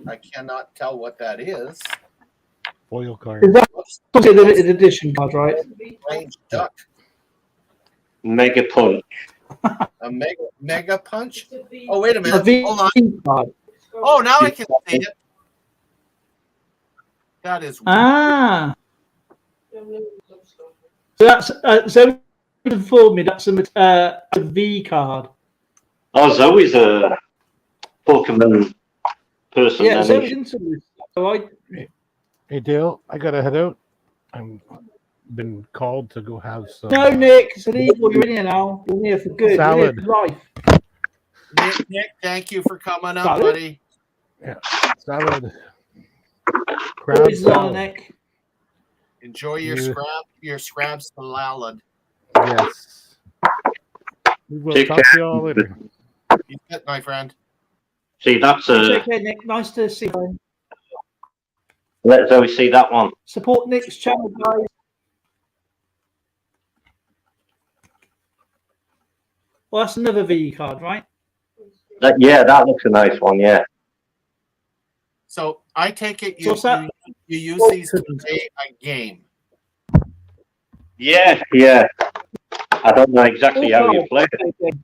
I cannot tell what that is. Foil card. Is that a limited edition card, right? Range duck. Mega Punch. A mega punch. Oh, wait a A minute. V Hold on. card. Oh, now I can see it. That is weird. Ah. So that's so informed me that's a V card. Oh, Zoe's a Pokemon person. Yeah, so then. it's into this. So Hey Dale, I gotta head out. I'm been called to go have some no, Nick, it's illegal. You're in here now. You're in here for good. Salad. You're in here for life. Nick, thank you for coming up, Salad? buddy. salad. Crab Always on, salad. Nick. Enjoy your scrab salad. Yes. We will Take talk care. to you all later. You bet, my friend. See, that's Take care, Nick. Nice to see you. Let Zoe see that one. Support Nick's channel, guys. Well, that's another V card, right? Yeah, that looks a nice one. Yeah. So I take it So what's that? you use these to play a game. Yeah, yeah. I don't know exactly how you play it.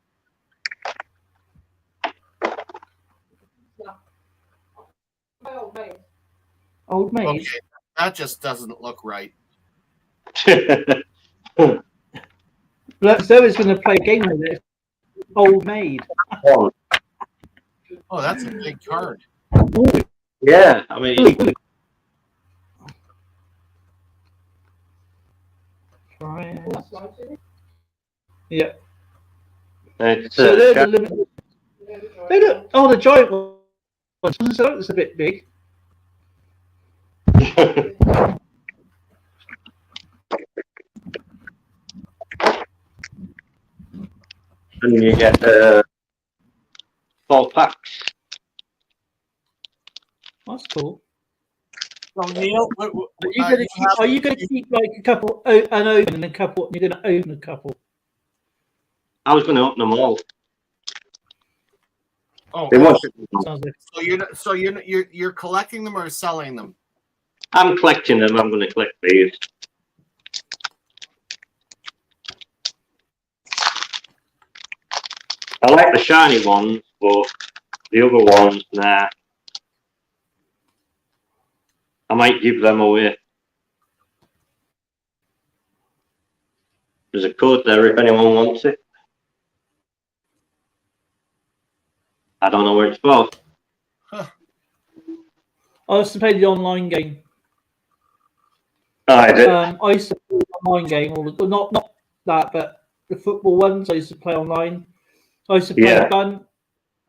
Old maid. Okay, that just doesn't look right. Zoe's going to play a game with it. Old maid. Oh, that's a big card. Yeah, I mean, Yeah. it's So there's a limited. Hey, look. Oh, the giant one. So it's a bit big. and you get 4 packs. That's cool. So Neil, Are you going to keep like a couple and open a couple? You're going to open a couple. I was going to open them all. Oh, They want- Sounds like so you're collecting them or selling them? I'm collecting them. I'm going to collect these. I like the shiny ones, but the other ones, nah. I might give them away. There's a code there if anyone wants it. I don't know where it's for. I used to play the online game. Oh, is it? I used to play the online game, not that, but the football ones I used to play online. I used to play Yeah. Bunt,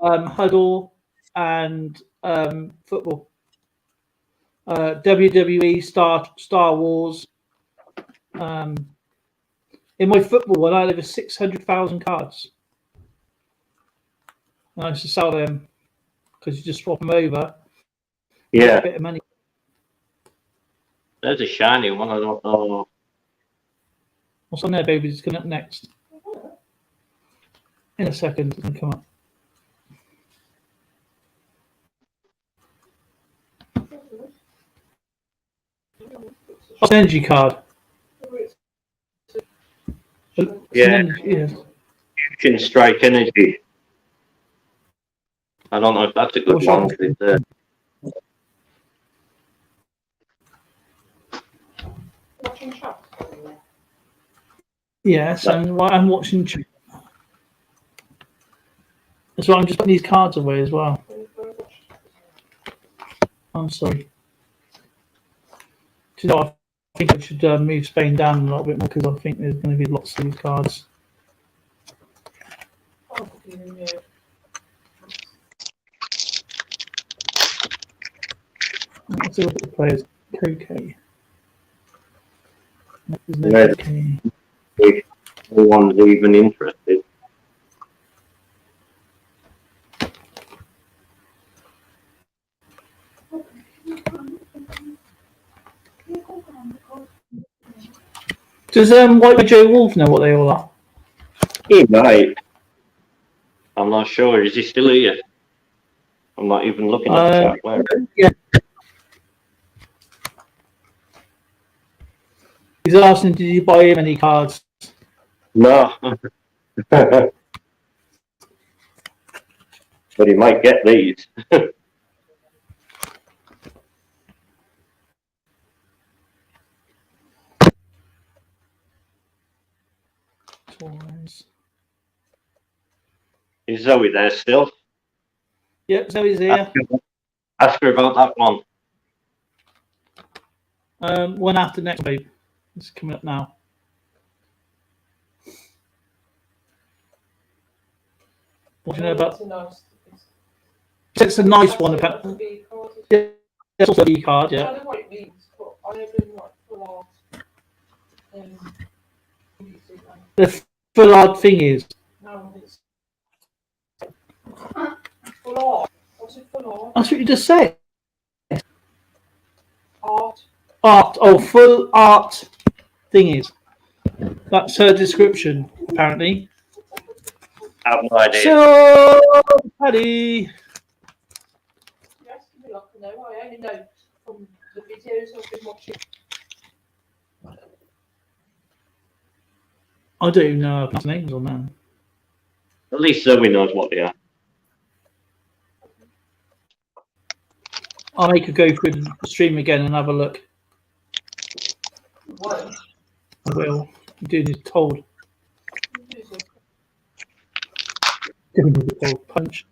Huddle, and football. WWE, Star Wars. In my football one, I had over 600,000 cards. And I used to sell them because you just swap them over. Yeah. A bit of money. There's a shiny one. I don't know. What's on there, baby? It's coming up next. In a second, it's going to come up. What's an energy card? Yeah. Yeah. Fusion Strike Energy. I don't know if that's a good What's one. that? Watching chat. Yes, and I'm watching. That's why I'm just putting these cards away as well. I'm sorry. Do you know what? I think I should move Spain down a little bit more because I think there's going to be lots of these cards. Oh, yeah. Let's see what the players. Okay. There's no Yeah. okay. If no one's even interested. Does White Joe Wolf know what they all are? He might. I'm not sure. Is he still here? I'm not even looking at the chat. Where? Yeah. He's asking, did you buy him any cards? No. But he might get these. Toys. Is Zoe there still? Yep, Zoe's here. Ask her about that one. One after next, babe. It's coming up now. What do you know about? It's a nice one. Apparently. Yeah, it's also a B card. I Yeah. don't know what it means, but I have been like full art. The full art thing is. No, it's full art. What's it full art? That's what you just said. Art. Art. Oh, full art thing is. That's her description, apparently. I have no idea. So, Paddy. Yes, give me luck to know. I only know from the videos I've been watching. I don't even know if names on that. At least Zoe knows what they are. I'll make her go through the stream again and have a look. What? I will. I'm doing as told. Doing as told. Punch.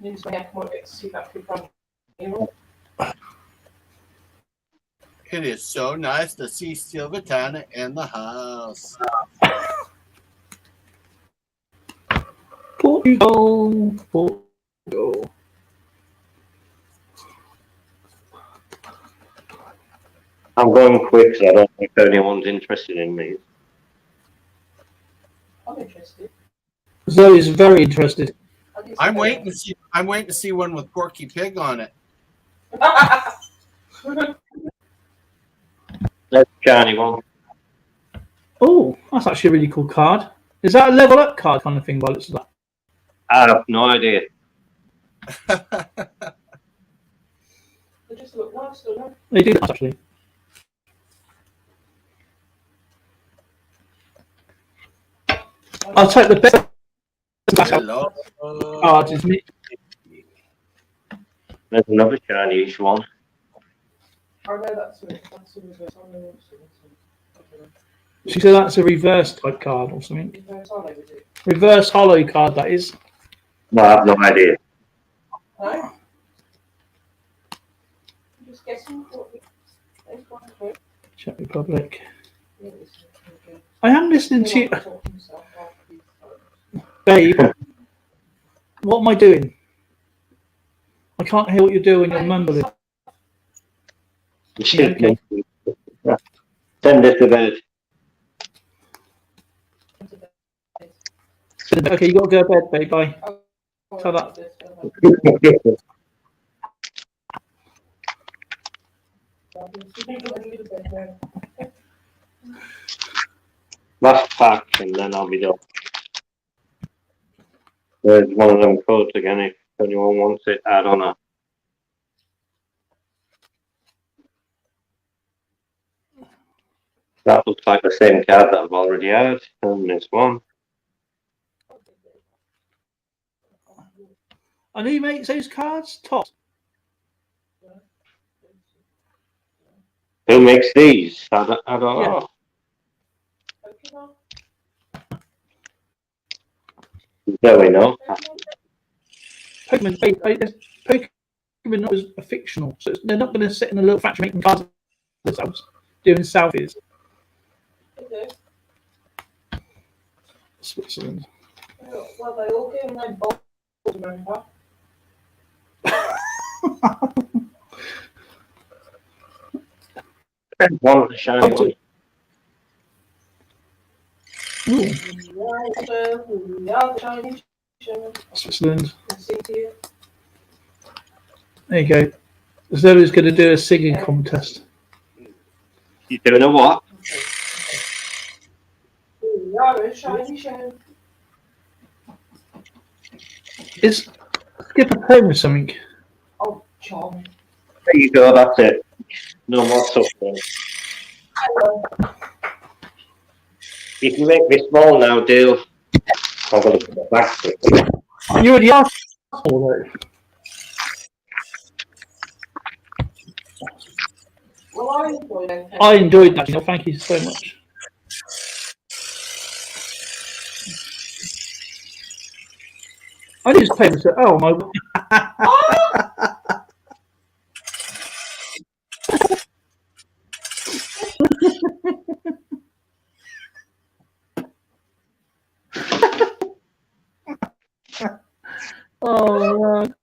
Numismaniac might get to see that people. It is so nice to see Silvertana in the house. Portugal. Portugal. I'm going quick, so I don't think anyone's interested in me. I'm interested. Zoe's very interested. I'm waiting to see. I'm waiting to see one with Porky Pig on it. That's a shiny one. Oh, that's actually a really cool card. Is that a level up card kind of thing by the looks of that? I have no idea. They just look nice, don't They do actually. I'll take the best Hello. cards is me. There's another shiny-ish one. I know that's a reverse. I know She said that's a reverse type card or something. reverse hollow, is it? Reverse hollow card, that is. No, I have no idea. No? I'm just guessing what it's one for. Czech Republic. Yeah, it's okay. I am listening to you. He'll have to talk himself after he's- Babe, what am I doing? I can't hear what you're doing when you're mumbling. Okay. Send it to bed. Okay, you got to go to bed, babe. Bye. Oh, Shut up. Last pack, and then I'll be done. There's one of them codes again. If anyone wants it, add on a. That looks like the same card that I've already had, and this one. And who makes those cards? Top. Who makes these? I don't know. There we know. Pokemon, Pokemon was a fictional, so they're not going to sit in a little factory making cards themselves, doing selfies. Switzerland. Well, they all give them their balls, remember? One shiny one. Ooh, Yeah, Chinese. Switzerland. There you go. Zoe's going to do a singing contest. You doing a what? Is skip a poem or something? Oh, John. There you go. That's it. No more suffering. You can make me small now, Dale. I'm going to put it back. You already asked for it. Well, I enjoyed that. Thank you so much. I just played this. Oh my! Oh man!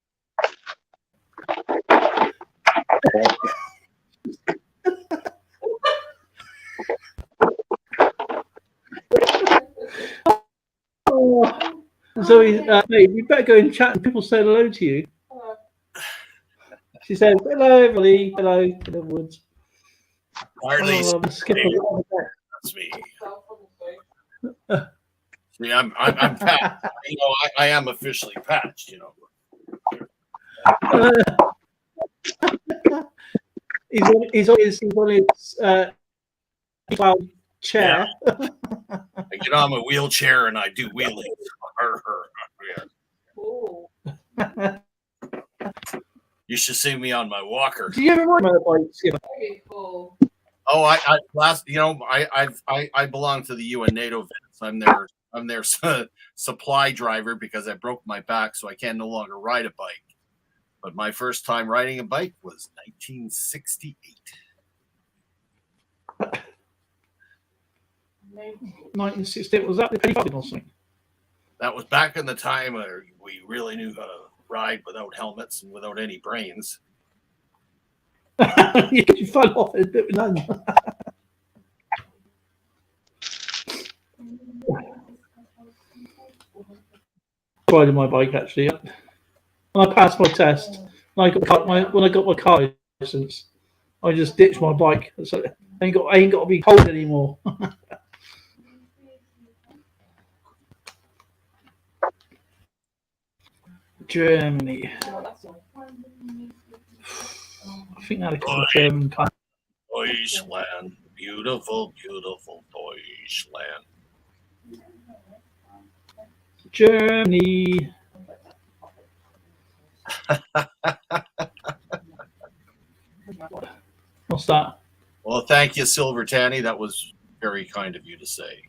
Oh. Zoe, mate, you better go and chat and people say hello to you. She said, hello, everybody. Hello, in the woods. Hardly Skip that's me. See, I'm patched. You know, I am officially patched. You know. He's on his cloud chair. Yeah. I get on my wheelchair and I do wheelies. Yeah. You should see me on my walker. Do you ever ride motorbikes? cool. Oh, I belong to the UN NATO vets. I'm their supply driver because I broke my back, so I can no longer ride a bike. But my first time riding a bike was 1968. 1960. Was that the penny farthing or something? That was back in the time where we really knew how to ride without helmets and without any brains. You fell off a bit with none. Riding my bike actually. When I passed my test, when I got my car license, I just ditched my bike. So I ain't got to be cold anymore. Germany. I think that is German country. Deutschland, beautiful, beautiful Deutschland. Germany. What's that? Well, thank you, Silver Tanny. That was very kind of you to say.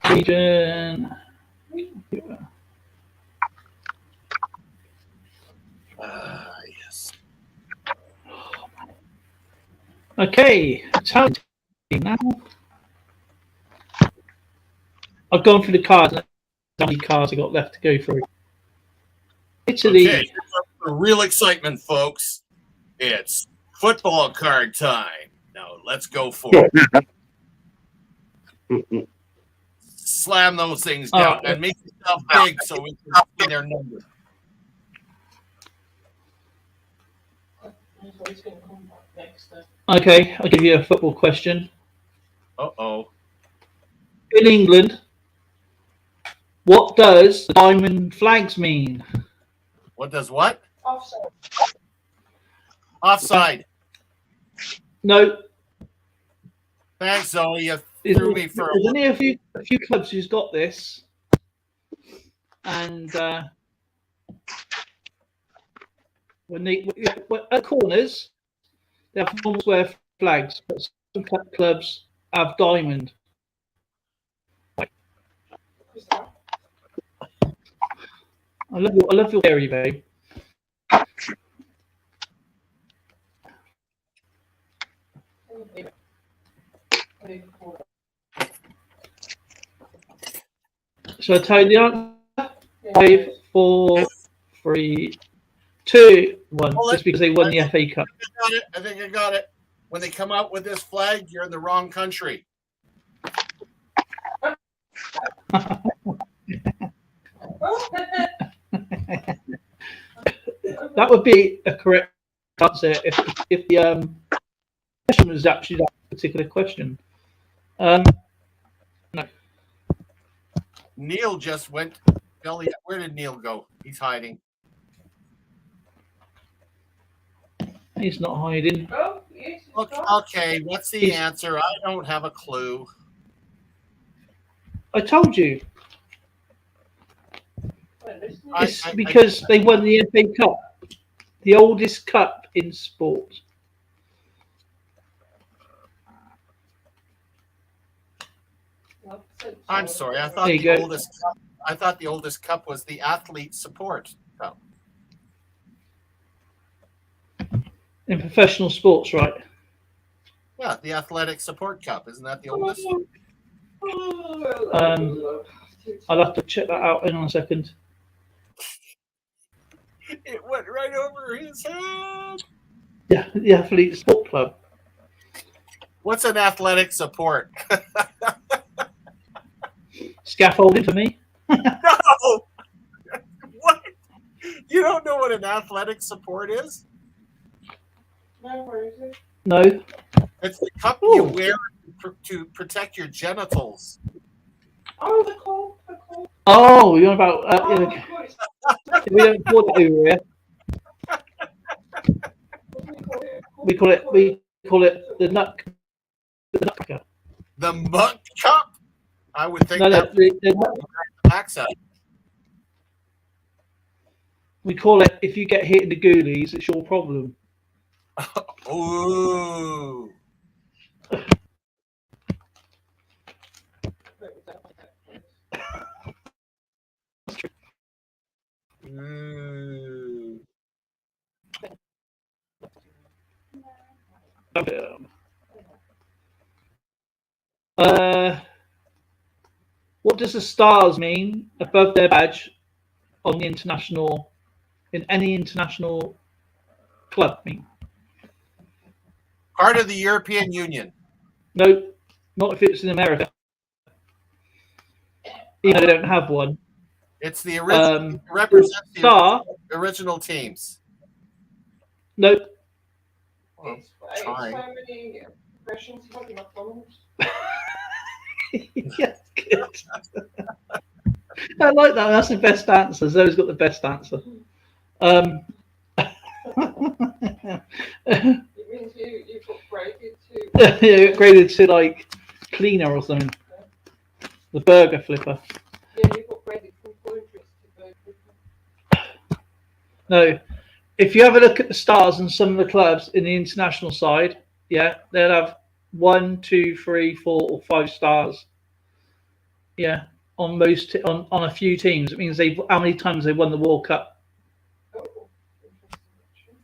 Region. Yes. Okay, tell me now. I've gone through the cards. How many cards I got left to go through? Italy. Okay, for real excitement, folks. It's football card time. Now let's go for it. Slam those things down and make yourself big so we can see their number. Okay, I'll give you a football question. Uh-oh. In England, what does the diamond flags mean? What does what? Offside. Offside. No. Thanks, Zoe. You There's threw me for a only a few clubs who's got this, and when at corners they have normal square flags, but some clubs have diamond. I love your theory, babe. So I tell you the answer. 5, 4, 3, 2, 1. Just because they won the FA Cup. I think I got it. When they come out with this flag, you're in the wrong country. That would be a correct answer if the question was actually that particular question. No. Neil just went belly. Where did Neil go? He's hiding. He's not hiding. Oh, yes, Okay, what's the answer? I don't have a clue. I told you. I It's because they won the FA Cup, the oldest cup in sport. I'm sorry. I thought There you the go. oldest. I thought the oldest cup was the athlete support cup. In professional sports, right? Yeah, the athletic support cup. Isn't that the oldest? I'll have to check that out in a second. It went right over his head. Yeah, the Athlete Sport Club. What's an athletic support? Scaffolding for me. No. What? You don't know what an athletic support is? No, where is it? No. It's the cup you wear to protect your genitals. Oh, the cold. Oh, you're about. Oh, Yeah, God. we don't call it over here. We call it the nut. The nut cup. The muck cup? I would think No, that the nut. accent. We call it if you get hit in the ghoulies, it's your problem. Ooh. Ooh. What does the stars mean above their badge on the international, in any international club mean? Part of the European Union. No, not if it's in America. Even though they don't have one. It's the original represents the star. original teams. No. Well, It's so trying. many questions. You have McDonald's. Yes, good. I like that. That's the best answer. Zoe's got the best answer. It means you've got brackets. upgraded to like cleaner or something. The burger flipper. Yeah, you've upgraded from pointers to burger. No, if you have a look at the stars in some of the clubs in the international side, yeah, they'll have 1, 2, 3, 4, or 5 stars. Yeah, on most on a few teams. It means they how many times they won the World Cup. Oh, interesting.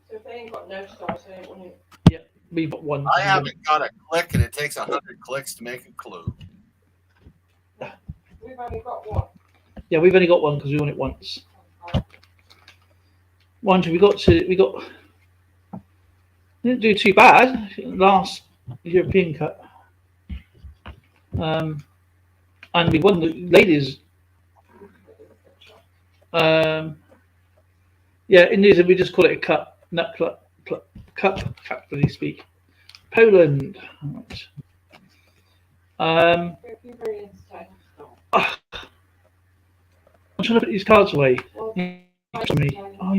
So if they ain't got no stars, they ain't winning. Yeah, we've got one. I haven't got a click, and it takes 100 clicks to make a clue. We've only got one. Yeah, we've only got one because we won it once. Mind you, we didn't do too bad last European Cup. And we won the ladies. Yeah, in New Zealand we just call it a cup, nut cup, can't really speak. Poland. Right. You're very entertaining. I'm trying to put these cards away. Well, For me. Oh,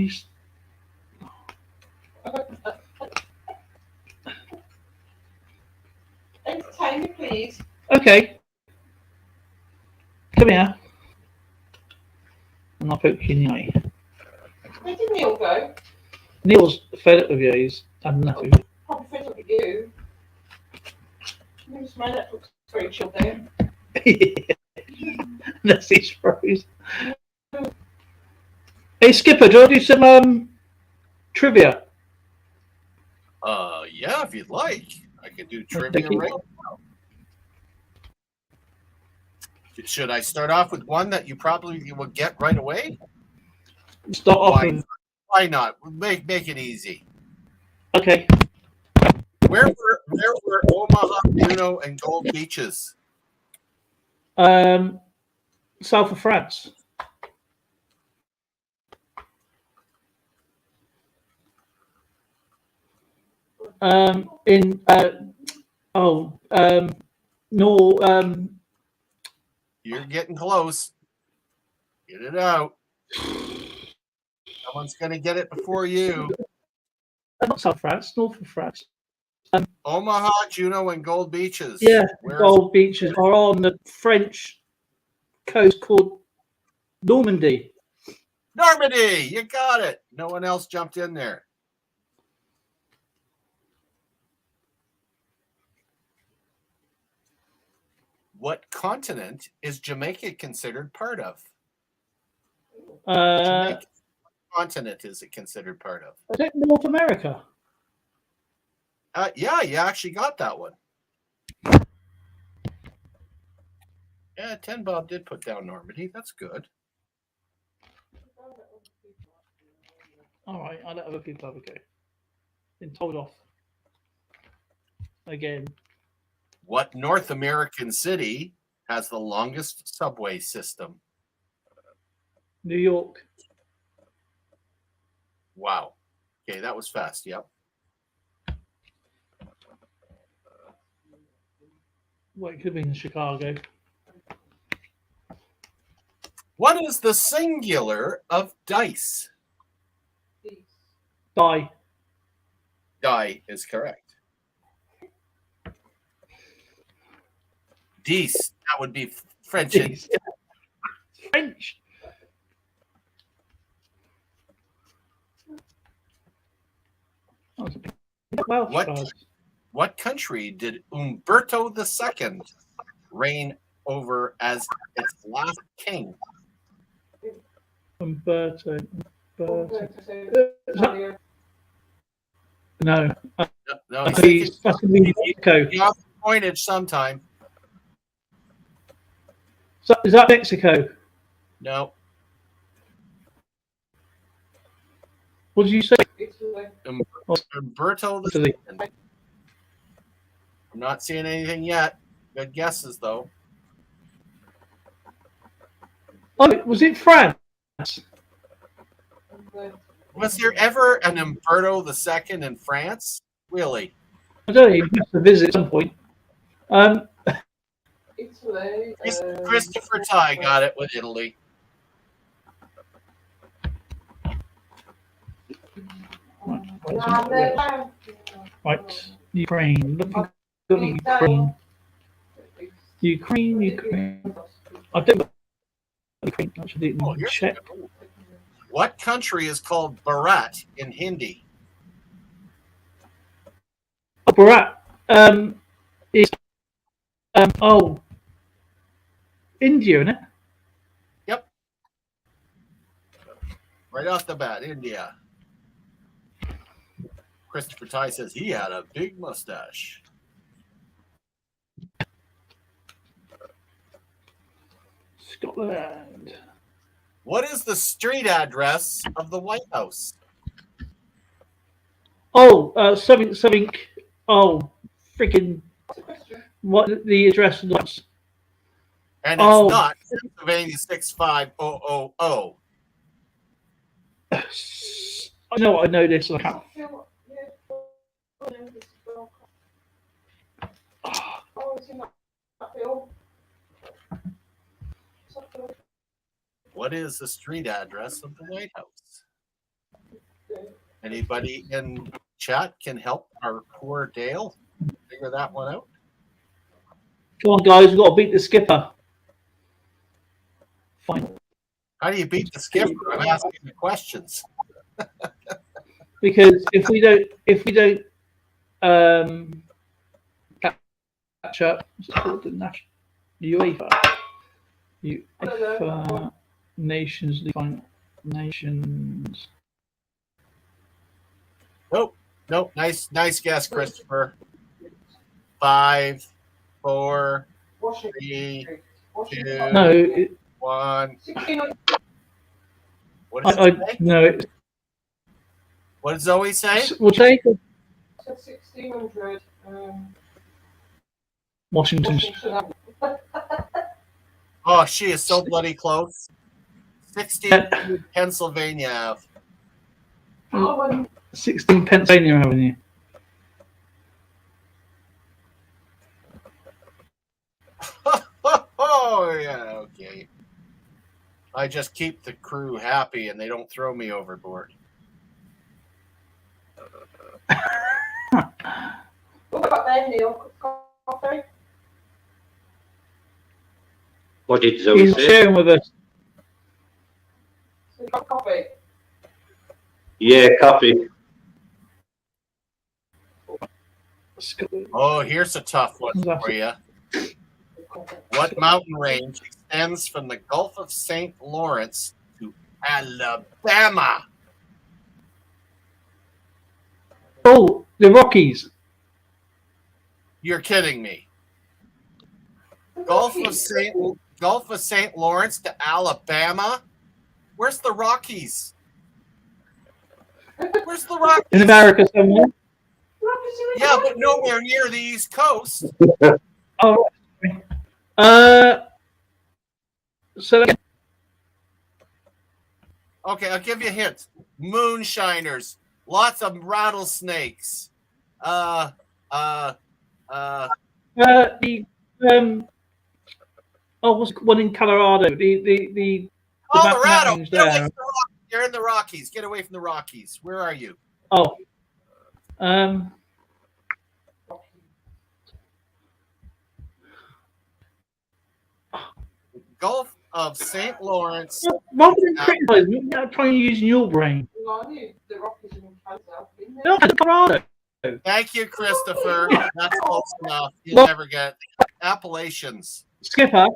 entertain me, please. okay. Come here. And I'll poke you in the eye. Where did Neil go? Neil's fed up with you. He's had enough of you. Probably fed up with you. Numismaniac looks very chilled there. Unless he's froze. Hey Skipper, do you want to do some trivia? Yeah, if you'd like, I could do trivia right now. Should I start off with one that you probably will get right away? Start off with. Why not? Make it easy. Okay. Where were Omaha, Juno, and Gold Beaches? South of France. You're getting close. Get it out. Someone's gonna get it before you. Not South France, north of France. Omaha, Juno, and Gold Beaches. Yeah, Where Gold Beaches are on the French coast called Normandy. Normandy, you got it. No one else jumped in there. What continent is Jamaica considered part of? Jamaica. What continent is it considered part of? I think North America. Yeah, you actually got that one. Yeah, 10 Bob did put down Normandy. That's good. All right, I'll let other people have a go. Been told off again. What North American city has the longest subway system? New York. Wow. Okay, that was fast. Yep. Well, it could have been Chicago. What is the singular of dice? Die. Die is correct. Dice, that would be French. Jeez. French. Welsh. What country did Umberto II reign over as its last king? Umberto. So, No. No, That's going to be Mexico. you have pointage sometime. So, is that Mexico? No. What did you say? Umberto II. I'm not seeing anything yet. Good guesses, though. Oh, was it France? Was there ever an Umberto II in France? Really? I don't know. You have to visit at some point. Italy. Christopher Ty got it with Italy. Right, Ukraine. Look, Ukraine. Ukraine. I don't know Ukraine. Actually, Oh, here's check. what country is called Bharat in Hindi? Bharat is India, isn't it? Yep. Right off the bat, India. Christopher Ty says he had a big mustache. Scotland. What is the street address of the White House? Something. Oh, freaking! What the address was? And it's not Pennsylvania 65000. I know what I know this. I can't. What is the street address of the White House? Anybody in chat can help our poor Dale figure that one out? Come on, guys, we've got to beat the skipper. Fine. How do you beat the skipper? I'm asking the questions. Because if we don't catch up, what's it called? The UEFA Nations League Nations. Nope. Nice guess, Christopher. 5, 4, 3, 2, No, 1. What does it say? no. What does Zoe say? We'll take 1600. Washington. Oh, she is so bloody close. 16 Pennsylvania Ave. 16 Pennsylvania Avenue. Oh, yeah, okay. I just keep the crew happy and they don't throw me overboard. What about there, Neil? Coffee? What did Zoe He's say? sharing with us. So you got coffee? Yeah, coffee. Oh, here's a tough one for you. What mountain range extends from the Gulf of St. Lawrence to Alabama? Oh, the Rockies. You're kidding me. Gulf of St. Lawrence to Alabama? Where's the Rockies? Where's the Rockies? In America somewhere. Yeah, but nowhere near the East Coast. Oh, so Okay, I'll give you a hint. Moonshiners, lots of rattlesnakes. the what's one in Colorado? The Colorado. mountains Get away there. from the Rockies. You're in the Rockies. Get away from the Rockies. Where are you? Oh, Gulf of St. Lawrence. rather than criticize me, try and use your brain. No, I knew the Rockies are in Canada. Been there. No, Colorado. Thank you, Christopher. That's close enough. You'll Well- never get Appalachians. Skipper.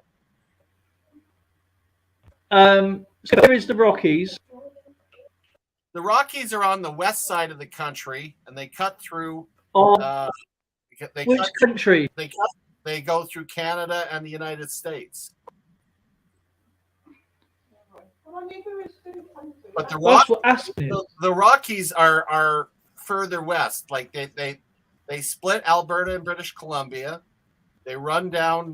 Skipper is the Rockies. The Rockies are on the west side of the country, and they cut through. Of They which cut, country? They go through Canada and the United States. Well, I knew there was two countries. But the That's Rockies, what Aspen is. the Rockies are further west. Like they split Alberta and British Columbia. They run down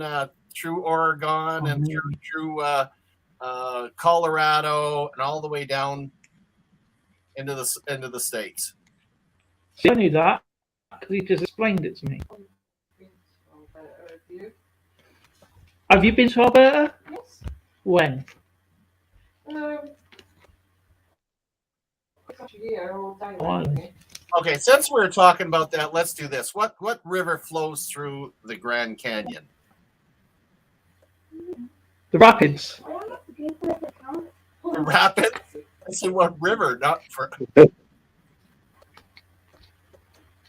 through Oregon and through Colorado and all the way down into the states. See, I knew that because he just explained it to me. Have you been to Alberta? Yes. When? It's actually here all day. Why? Okay, since we're talking about that, let's do this. What river flows through the Grand Canyon? The rapids. The Rapids? I said what river, not for.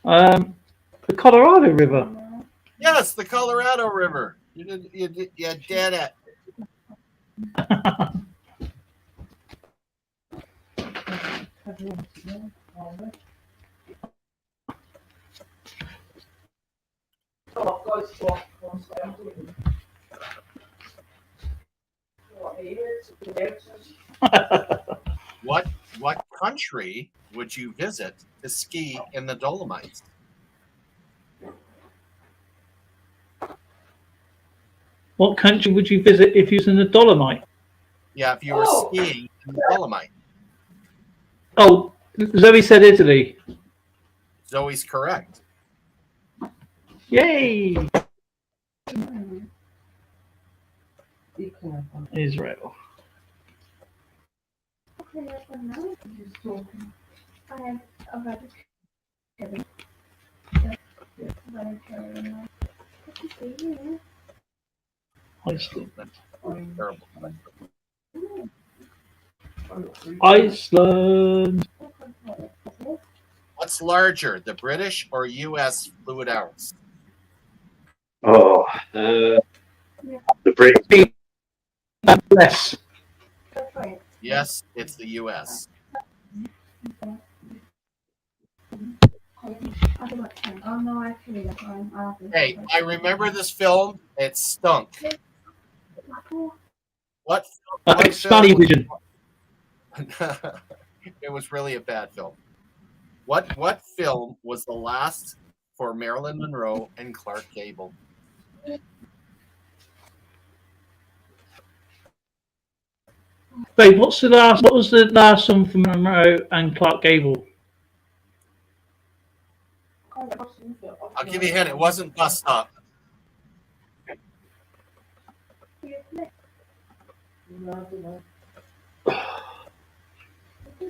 The Colorado River. Yes, the Colorado River. You're dead at. What country would you visit to ski in the Dolomites? What country would you visit if you was in the Dolomite? Yeah, if you were skiing in the Dolomite. Oh, Zoe said Italy. Zoe's correct. Yay! Israel. Iceland. Terrible. Iceland. What's larger, the British or U.S. fluid ounce? Oh, the British. Less. Yes, it's the U.S. Hey, I remember this film. It stunk. What Sunny film? Vision. It was really a bad film. What film was the last for Marilyn Monroe and Clark Gable? Babe, what was the last one from Monroe and Clark Gable? I'll give you a hint. It wasn't Bust Up.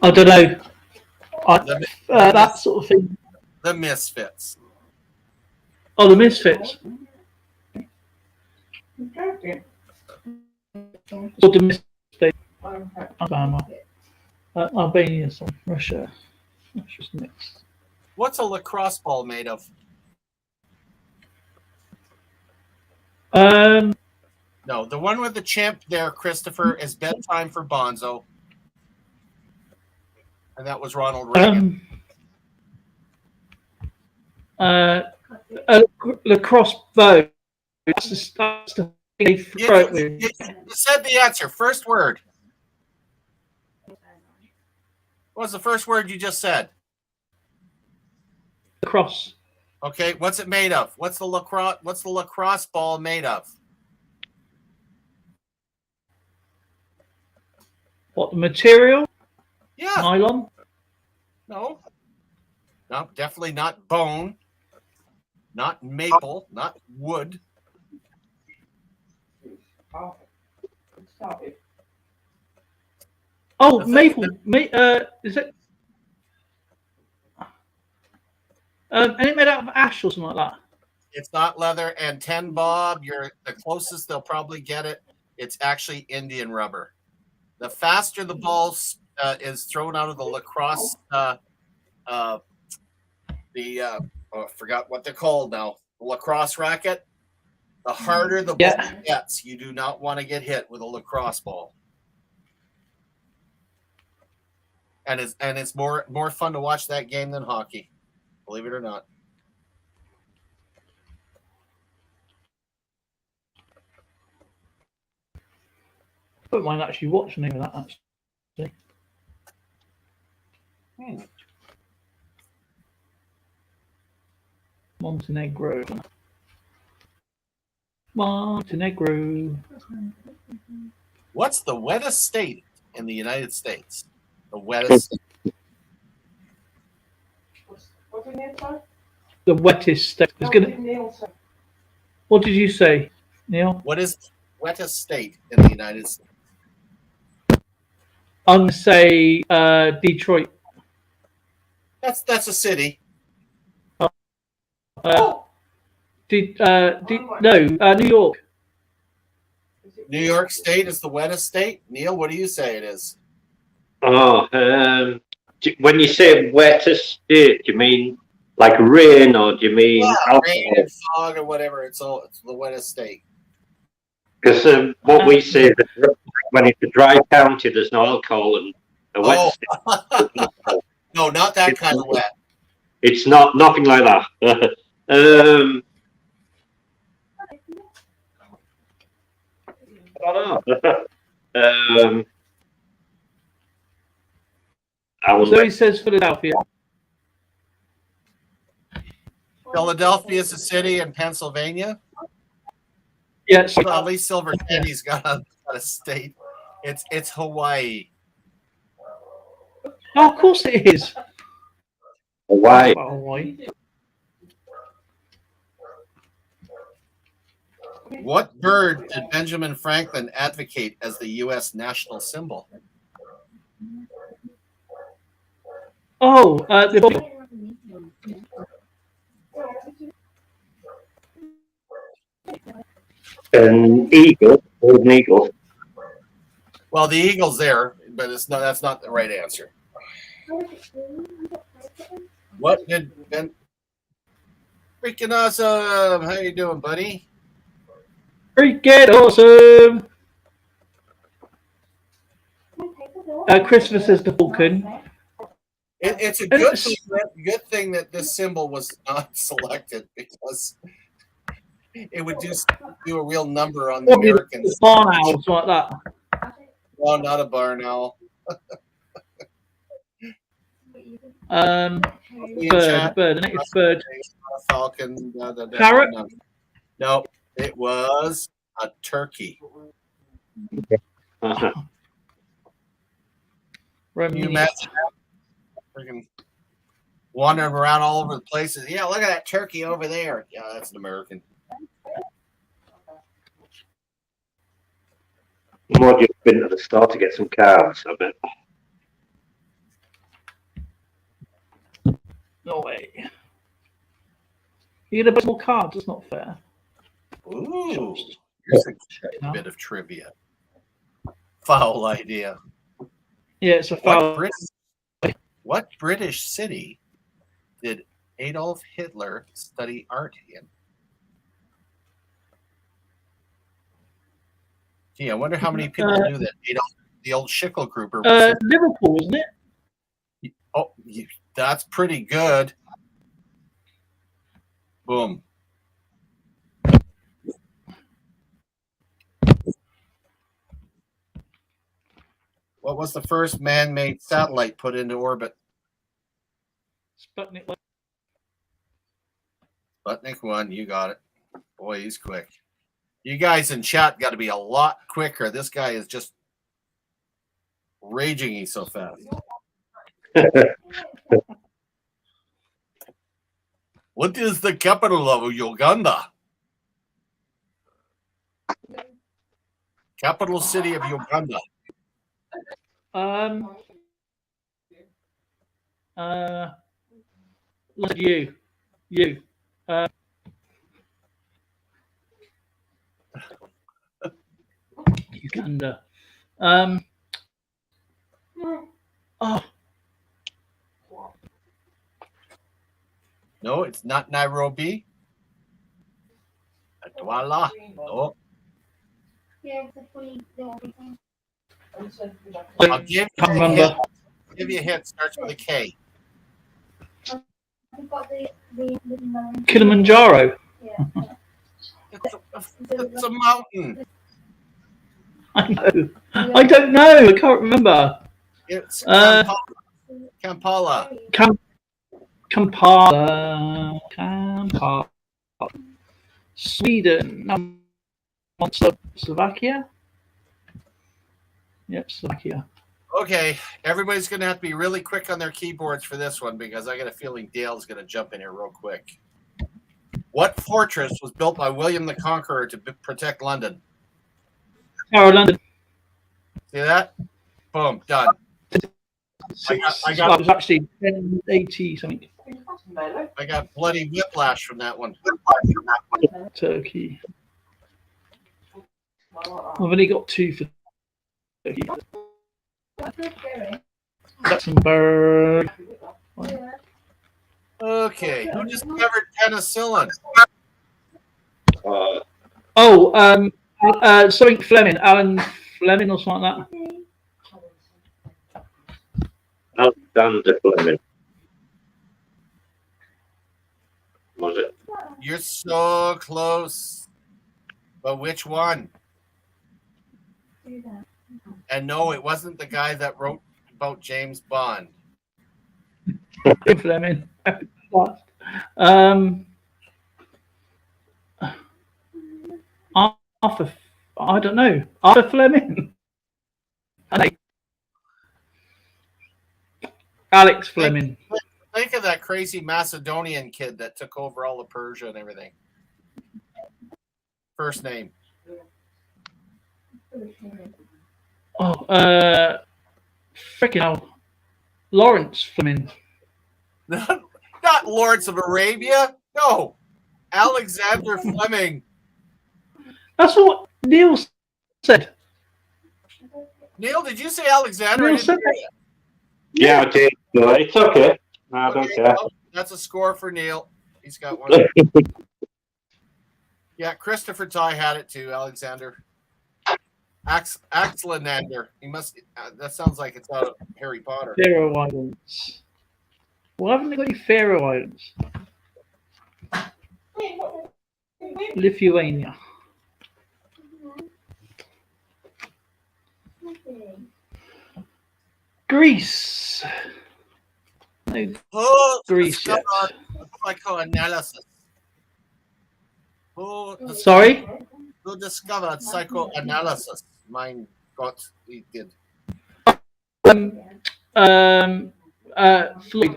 I don't know. That sort of thing. The Misfits. Oh, the Misfits. Or the Misfits. Albania, Russia. Russia's next. What's a lacrosse ball made of? No, the one with the chimp there, Christopher, is Bedtime for Bonzo. And that was Ronald Reagan. Lacrosse bow. That's the thing they throw it with. You said the answer. First word. What was the first word you just said? Lacrosse. Okay, what's it made of? What's the lacrosse ball made of? What, the material? Yeah. Nylon? No, definitely not bone, not maple, not wood. Oh, maple. Is it? And it made out of ash or something like that. It's not leather. And 10 Bob, you're the closest they'll probably get it. It's actually Indian rubber. The faster the ball is thrown out of the lacrosse, I forgot what they're called now. The lacrosse racket. The harder the ball gets, you do not want to get hit with a lacrosse ball. And it's more fun to watch that game than hockey, believe it or not. I don't mind actually watching any of that. Actually. Montenegro. What's the wettest state in the United States? The wettest. The wettest state. What did you say, Neil? What is the wettest state in the United States? I'm going to say Detroit. That's a city. No, New York. New York State is the wettest state. Neil, what do you say it is? Oh, when you say wettest state, do you mean like rain, or do you mean Rain alcohol? and fog or whatever. It's the wettest state. Because what we say is that when it's a dry county, there's no alcohol, and a wet state, there's no alcohol. No, not that kind of wet. It's nothing like that. I don't know. I will So he says Philadelphia. Philadelphia is a city in Pennsylvania. Yeah, Well, at least Silver Sandy's got a state. It's Hawaii. oh, of course it is. Hawaii. Hawaii. What bird did Benjamin Franklin advocate as the U.S. national symbol? Oh, the An eagle, or an eagle. Well, the eagle's there, but that's not the right answer. What did Ben? Freaking awesome! How you doing, buddy? freaking awesome. Christopher says the Falcon. It's a good thing that this symbol was not selected, because it would do a real number on the Probably Americans. barn owls like that. No, not a barn owl. Bird. The next bird. Falcon. Parrot? No, it was a turkey. Uh-huh. Can you imagine that? Freaking wandering around all over the places. Yeah, look at that turkey over there. Yeah, that's an American. More just been to the store to get some cards, I bet. No way. You get a bunch more cards. That's not fair. Ooh, here's a bit of trivia. Foul idea. Yeah, it's a foul. What British city did Adolf Hitler study art in? Gee, I wonder how many people knew that Adolf, the old Schicklgruber, was Liverpool, isn't it? Oh, that's pretty good. Boom. What was the first man-made satellite put into orbit? Sputnik. Sputnik 1, you got it. Boy, he's quick. You guys in chat got to be a lot quicker. This guy is just raging. He's so fast. What is the capital of Uganda? Capital city of Uganda. Look at you. Uganda. No, it's not Nairobi. Douala. No. I'll give you a hint. Starts with a K. Kilimanjaro. It's a mountain. I know. I don't know. I can't remember. It's Kampala. Kampala. Sweden. Slovakia. Yep, Slovakia. Okay, everybody's going to have to be really quick on their keyboards for this one, because I got a feeling Dale's going to jump in here real quick. What fortress was built by William the Conqueror to protect London? Tower of London. See that? Boom, done. I got- it was actually 1080 something. I got bloody whiplash from that one. Turkey. I've only got 2 for Turkey. Luxembourg. Okay, who discovered penicillin? Uh, Something Fleming, Alan Fleming or something like that. Alexander Fleming. Was it? You're so close. But which one? And no, it wasn't the guy that wrote about James Bond. Fleming. Arthur, I don't know. Arthur Fleming. Alex Fleming. Think of that crazy Macedonian kid that took over all of Persia and everything. First name. Oh, freaking hell. Lawrence Fleming. Not Lawrence of Arabia. No. Alexander Fleming. That's what Neil said. Neil, did you say Alexander? Neil said that. Yeah, I did. No, it's okay. I don't Okay, care. well, that's a score for Neil. He's got one. Yeah, Christopher Ty had it too. Alexander. Axelander. He must. That sounds like it's out of Harry Potter. Faroe Islands. Why haven't they got any Faroe Islands? Lithuania. Greece. No, Oh, Greece yet. psychoanalysis. Who Sorry? discovered psychoanalysis? Mein Gott, he did. Floyd.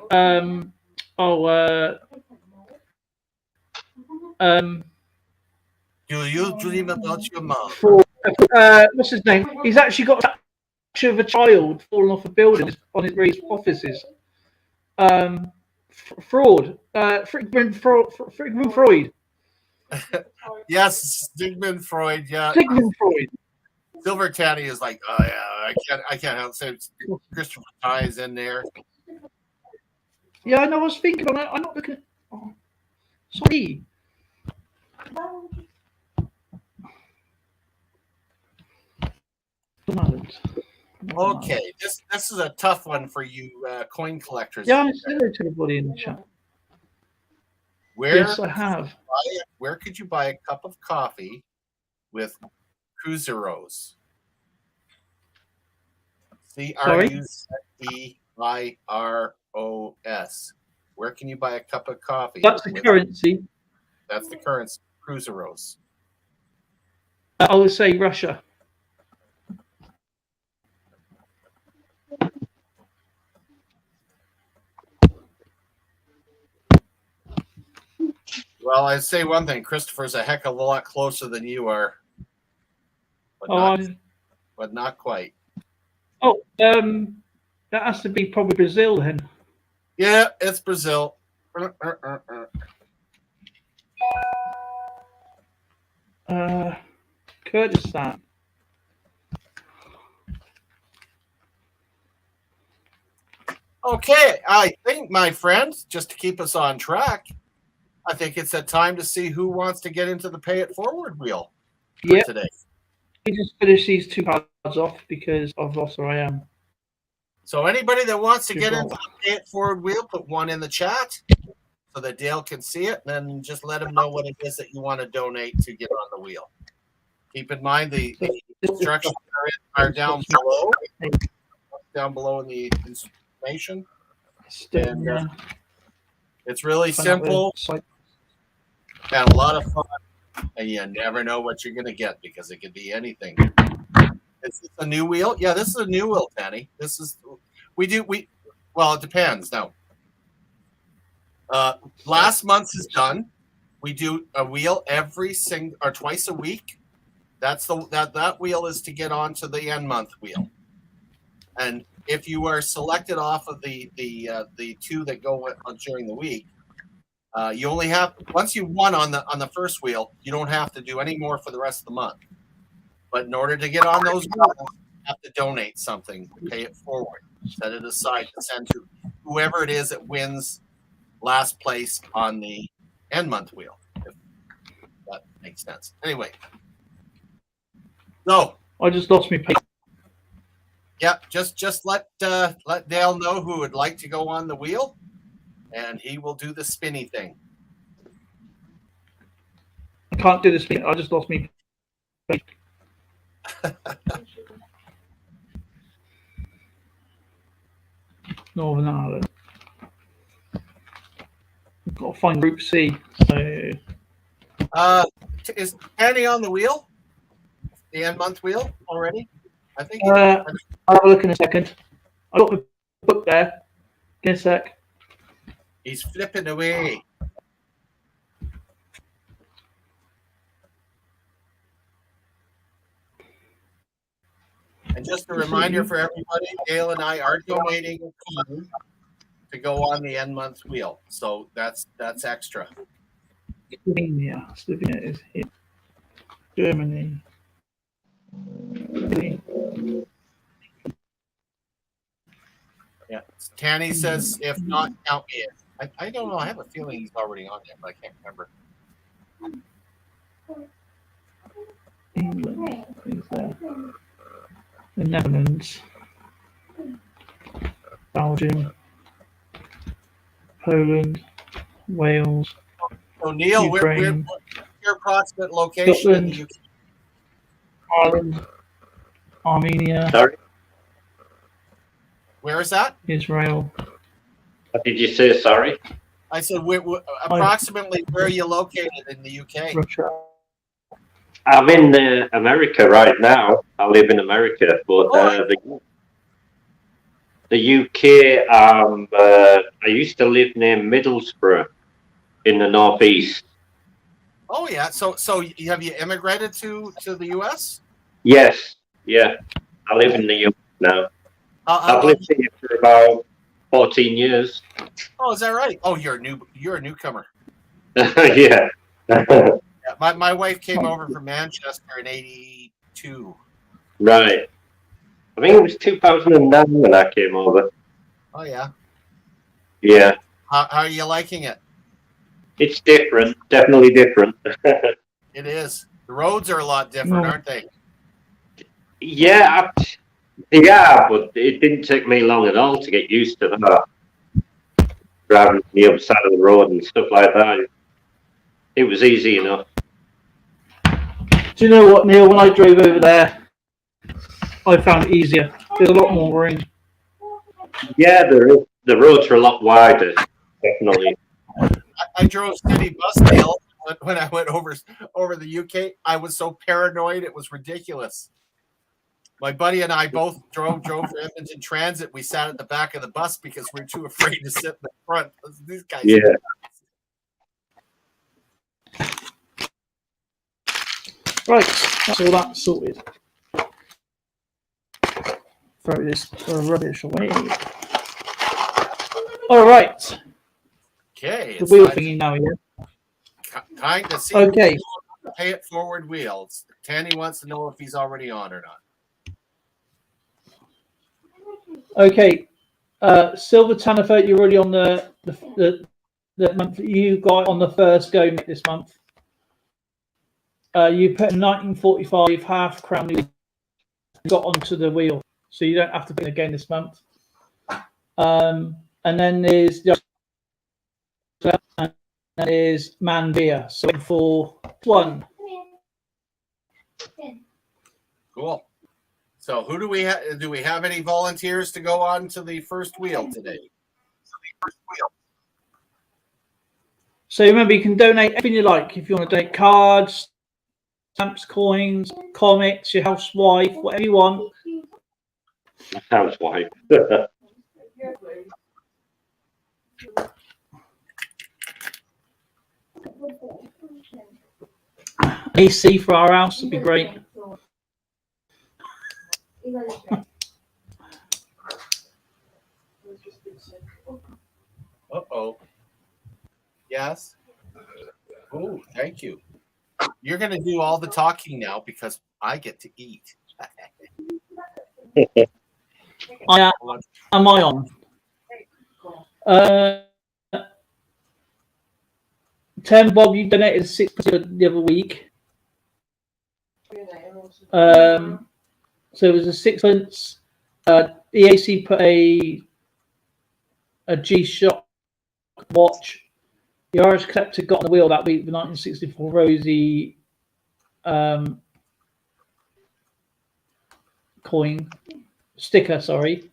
Do you dream about your mom? What's his name? He's actually got a picture of a child falling off a building on his offices. Fraud. Sigmund Freud. Yes, Sigmund Freud. Yeah, Sigmund Freud. Silver Tanny is like, oh yeah, I can't help say Christopher Ty is in there. Yeah, I know. I was thinking. I'm not looking. Oh, sorry. Okay, this is a tough one for you coin collectors. Yeah, I said it to everybody in the chat. Where Yes, I have. where could you buy a cup of coffee with Cruzeros? CRUZEIROS. Where can you buy a cup of coffee? That's the currency. That's the currency. Cruzeros. I would say Russia. Well, I'd say one thing. Christopher's a heck of a lot closer than you are. But not quite. That has to be probably Brazil then. Yeah, it's Brazil. Kurdistan. Okay, I think, my friends, just to keep us on track, I think it's that time to see who wants to get into the pay it forward wheel for today. We just finish these 2 cards off because I've lost where I am. So anybody that wants to get into the pay it forward wheel, put one in the chat so that Dale can see it, and then just let him know what it is that you want to donate to get on the wheel. Keep in mind the instructions are down below. Down below in the information. And it's really simple and a lot of fun. And you never know what you're going to get because it could be anything. Is this a new wheel? Yeah, this is a new wheel, Tanny. This is well, it depends. Now, last month's is done. We do a wheel twice a week. That's that wheel is to get onto the end month wheel. And if you are selected off of the two that go on during the week, you only have once you won on the first wheel, you don't have to do any more for the rest of the month. But in order to get on those wheels, you have to donate something, pay it forward, set it aside to send to whoever it is that wins last place on the end month wheel. If that makes sense. Anyway, so I just lost my paper. yeah, just let Dale know who would like to go on the wheel, and he will do the spinny thing. I can't do this thing. I just lost me. Northern Ireland. I've got to find Group C. So Is Annie on the wheel? The end month wheel already? I think. I'll have a look in a second. I've got the book there. Give me a sec. He's flipping away. And just a reminder for everybody, Gail and I are donating a fund to go on the end month wheel. So that's extra. Slovenia is here. Germany. Yeah. Tanny says, if not, count me in. I don't know. I have a feeling he's already on there, but I can't remember. England. Is there. The Netherlands. Belgium. Poland. Wales. So Neil, where's your approximate location in the UK? Ireland. Armenia. Sorry, Where is that? Israel. what did you say? Sorry. I said, approximately where are you located in the UK? Russia. I'm in America right now. I live in America, but the UK. I used to live near Middlesbrough in the northeast. Oh yeah. So have you immigrated to the US? Yes, yeah. I live in the US now. I've lived here for about 14 years. Oh, is that right? Oh, you're a newcomer. Yeah. Yeah, my wife came over from Manchester in '82. Right. I think it was 2009 when I came over. Oh yeah. Yeah. How are you liking it? It's different. Definitely different. It is. The roads are a lot different, aren't they? Yeah, but it didn't take me long at all to get used to that. Driving to the other side of the road and stuff like that. It was easy enough. Do you know what, Neil? When I drove over there, I found it easier. There's a lot more room. Yeah, the roads are a lot wider. Definitely. I drove city bus, Neil, when I went over the UK. I was so paranoid, it was ridiculous. My buddy and I both drove for Edmonton Transit. We sat at the back of the bus because we were too afraid to sit in the front. These guys. Yeah. Right, that's all that sorted. Throw this rubbish away. All right. Okay. The wheel thingy now, yeah. Time to see. Okay. Pay it forward wheels. Tanny wants to know if he's already on or not. Okay. Silver Tanifer, you're already on the month that you got on the first go this month. You put a 1945 half crown you got onto the wheel, so you don't have to put it again this month. And then there's Manvia. So for one. Cool. So who do we have? Do we have any volunteers to go on to the first wheel today? So remember, you can donate anything you like. If you want to donate cards, stamps, coins, comics, your housewife, whatever you want. Housewife. AC for our house would be great. Uh-oh. Yes. Oh, thank you. You're going to do all the talking now because I get to eat. Am I on? 10 Bob, you donated £6 the other week. So it was a 6 cents. EAC put a G-Shock watch. The Irish collector got on the wheel that week with 1964 Rosie coin sticker, sorry.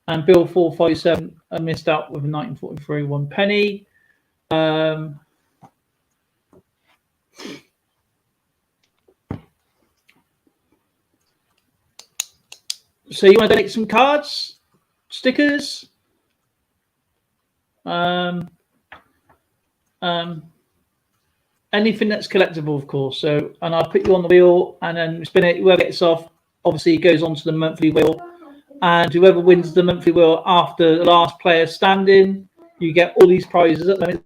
And Bill 457 missed out with a 1943 1 penny. So you want to donate some cards, stickers, anything that's collectible, of course. So, and I'll put you on the wheel, and then spin it. Whoever gets off, obviously, goes on to the monthly wheel, and whoever wins the monthly wheel after the last player standing, you get all these prizes. At the moment,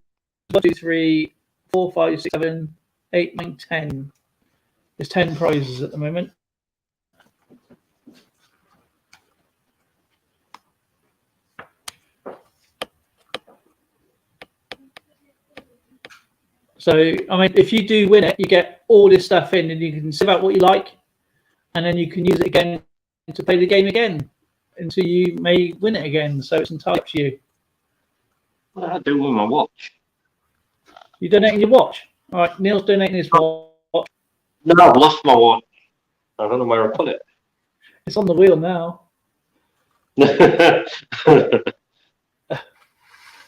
1, 2, 3, 4, 5, 6, 7, 8, 9, 10. There's 10 prizes at the moment. So, I mean, if you do win it, you get all this stuff in, and you can save out what you like, and then you can use it again to play the game again until you may win it again. So it's entirely up to you. What do I do with my watch? You donating your watch? All right, Neil's donating his watch. No, I've lost my watch. I don't know where I put it. It's on the wheel now.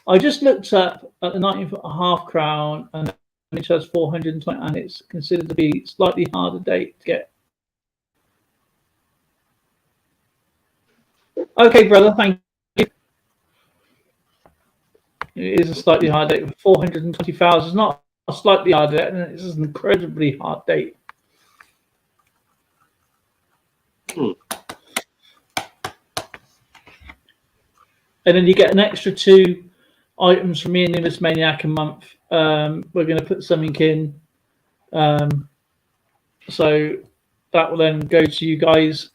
I just looked up at the 19.5 crown, and it says 420, and it's considered to be slightly harder date to get. Okay, brother, thank you. It is a slightly hard date. 420,000 is not a slightly hard date, and it's an incredibly hard date. And then you get an extra 2 items from me and Numismaniac a month. We're going to put something in. So that will then go to you guys.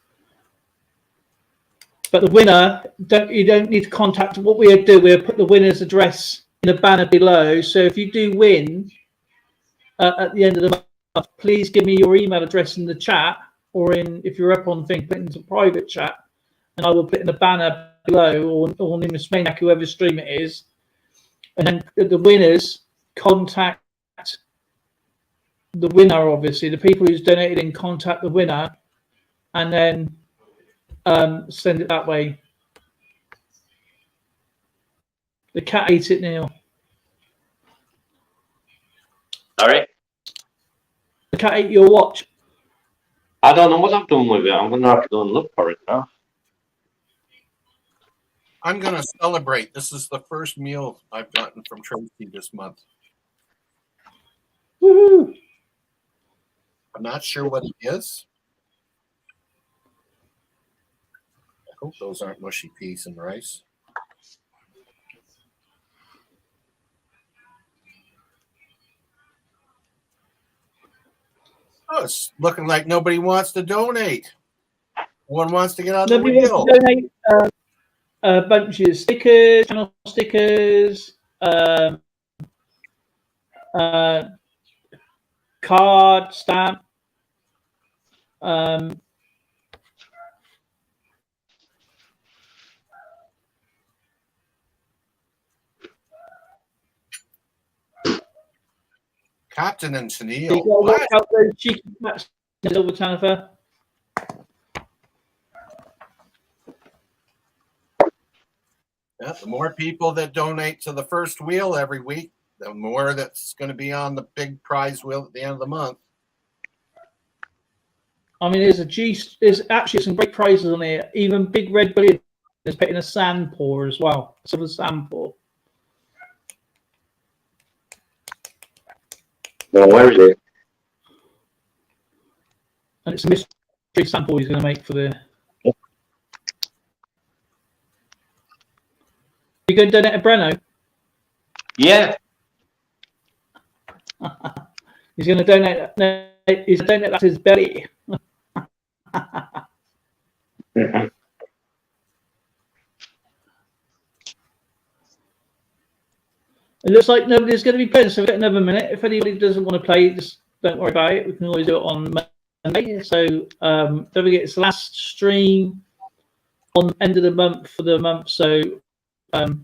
But the winner, you don't need to contact. What we'll do, we'll put the winner's address in a banner below. So if you do win at the end of the month, please give me your email address in the chat, or if you're up on thing, put it into private chat, and I will put in the banner below, or Numismaniac, whoever stream it is. And then the winners contact the winner, obviously. The people who's donated in contact the winner, and then send it that way. The cat ate it, Neil. Sorry? The cat ate your watch. I don't know what I've done with it. I'm going to have to go and look for it now. I'm going to celebrate. This is the first meal I've gotten from Tracy this month. Woohoo! I'm not sure what it is. I hope those aren't mushy peas and rice. Oh, it's looking like nobody wants to donate. One wants to get on the Nobody wheel. wants to donate a bunch of stickers, channel stickers, card, stamp. Captain and So Tennille. you got to work out those cheeky cats, Silver Tanifer. Yeah, the more people that donate to the first wheel every week, the more that's going to be on the big prize wheel at the end of the month. I mean, there's actually some great prizes on here. Even Big Red Billion is putting a sand pour as well. Silver sand pour. Well, where is it? And it's a mystery sand pour he's going to make for the. You going to donate a Breno? Yeah. He's going to donate. No, he's going to donate that to his belly. It looks like nobody's going to be playing, so we've got another minute. If anybody doesn't want to play, just don't worry about it. We can always do it on Monday. So don't forget, it's the last stream on end of the month for the month. So now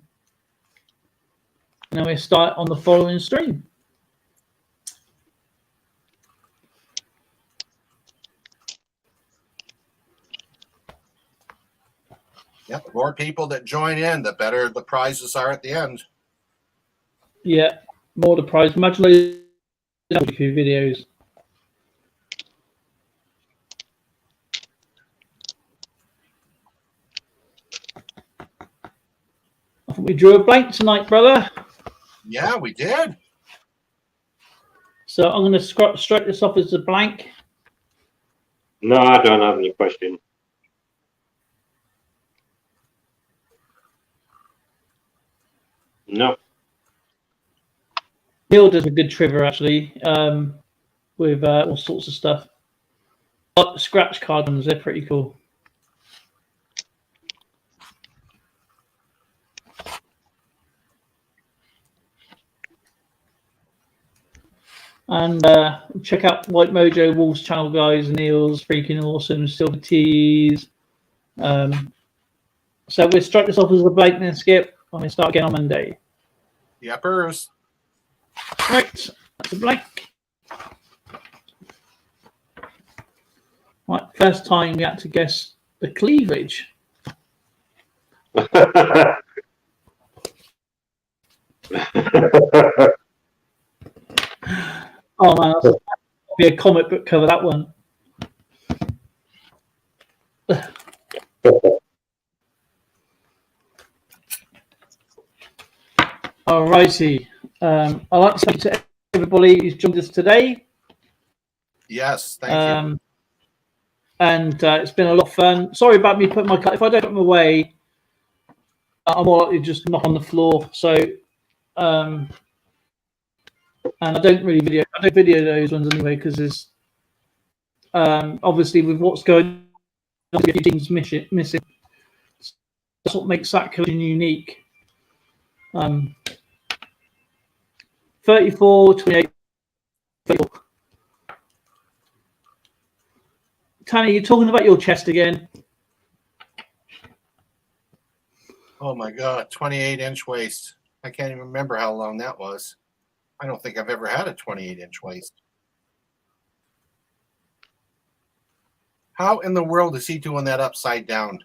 we start on the following stream. Yep, the more people that join in, the better the prizes are at the end. Yeah, more the prize. Much later few videos. I think we drew a blank tonight, brother. Yeah, we did. So I'm going to strike this off as a blank. No, I don't have any question. No. Neil does a good trivia actually, with all sorts of stuff. But the scratch card ones, they're pretty cool. And check out White Mojo Wolf's channel, guys. Neil's freaking awesome. Silver Tees. So we'll strike this off as a blank, then skip. And we start again on Monday. Yepers. Right, that's a blank. Right, first time we had to guess the cleavage. Oh man, that'll be a comic book cover, that one. Alrighty. I'd like to say to everybody who's joined us today. Yes, thank you. And it's been a lot of fun. Sorry about me putting my cut. If I don't put them away, I'm more likely to just knock on the floor. So, and I don't video those ones anyway because there's obviously with what's going on, a few things missing. That's what makes that collection unique. 34, 28, 34. Tanny, you're talking about your chest again. Oh my God, 28-inch waist. I can't even remember how long that was. I don't think I've ever had a 28-inch waist. How in the world is he doing that upside down?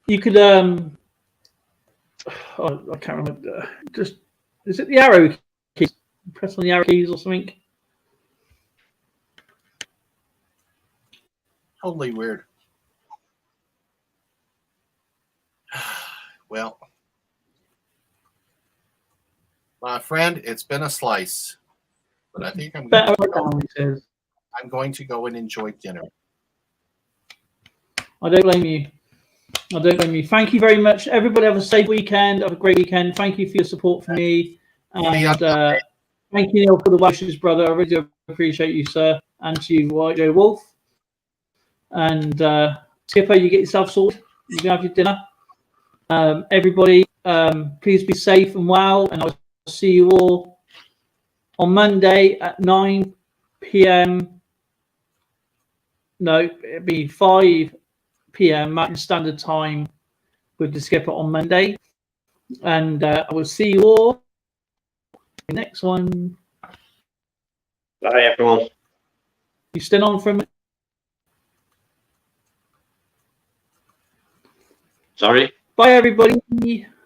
You could I can't remember. Just is it the arrow keys? Press on the arrow keys or something. Totally weird. Well, my friend, it's been a slice, but I think I'm going to go and enjoy dinner. I don't blame you. I don't blame you. Thank you very much. Everybody have a safe weekend. Have a great weekend. Thank you for your support for me. And thank you, Neil, for the wishes, brother. I really do appreciate you, sir. And to you, White Joe Wolf. And Skipper, you get yourself sorted. You can have your dinner. Everybody, please be safe and well. And I'll see you all on Monday at 9 p.m. No, it'll be 5 p.m. Mountain Standard Time with the Skipper on Monday. And I will see you all in the next one. Bye, everyone. You still on for a minute? Sorry? Bye, everybody.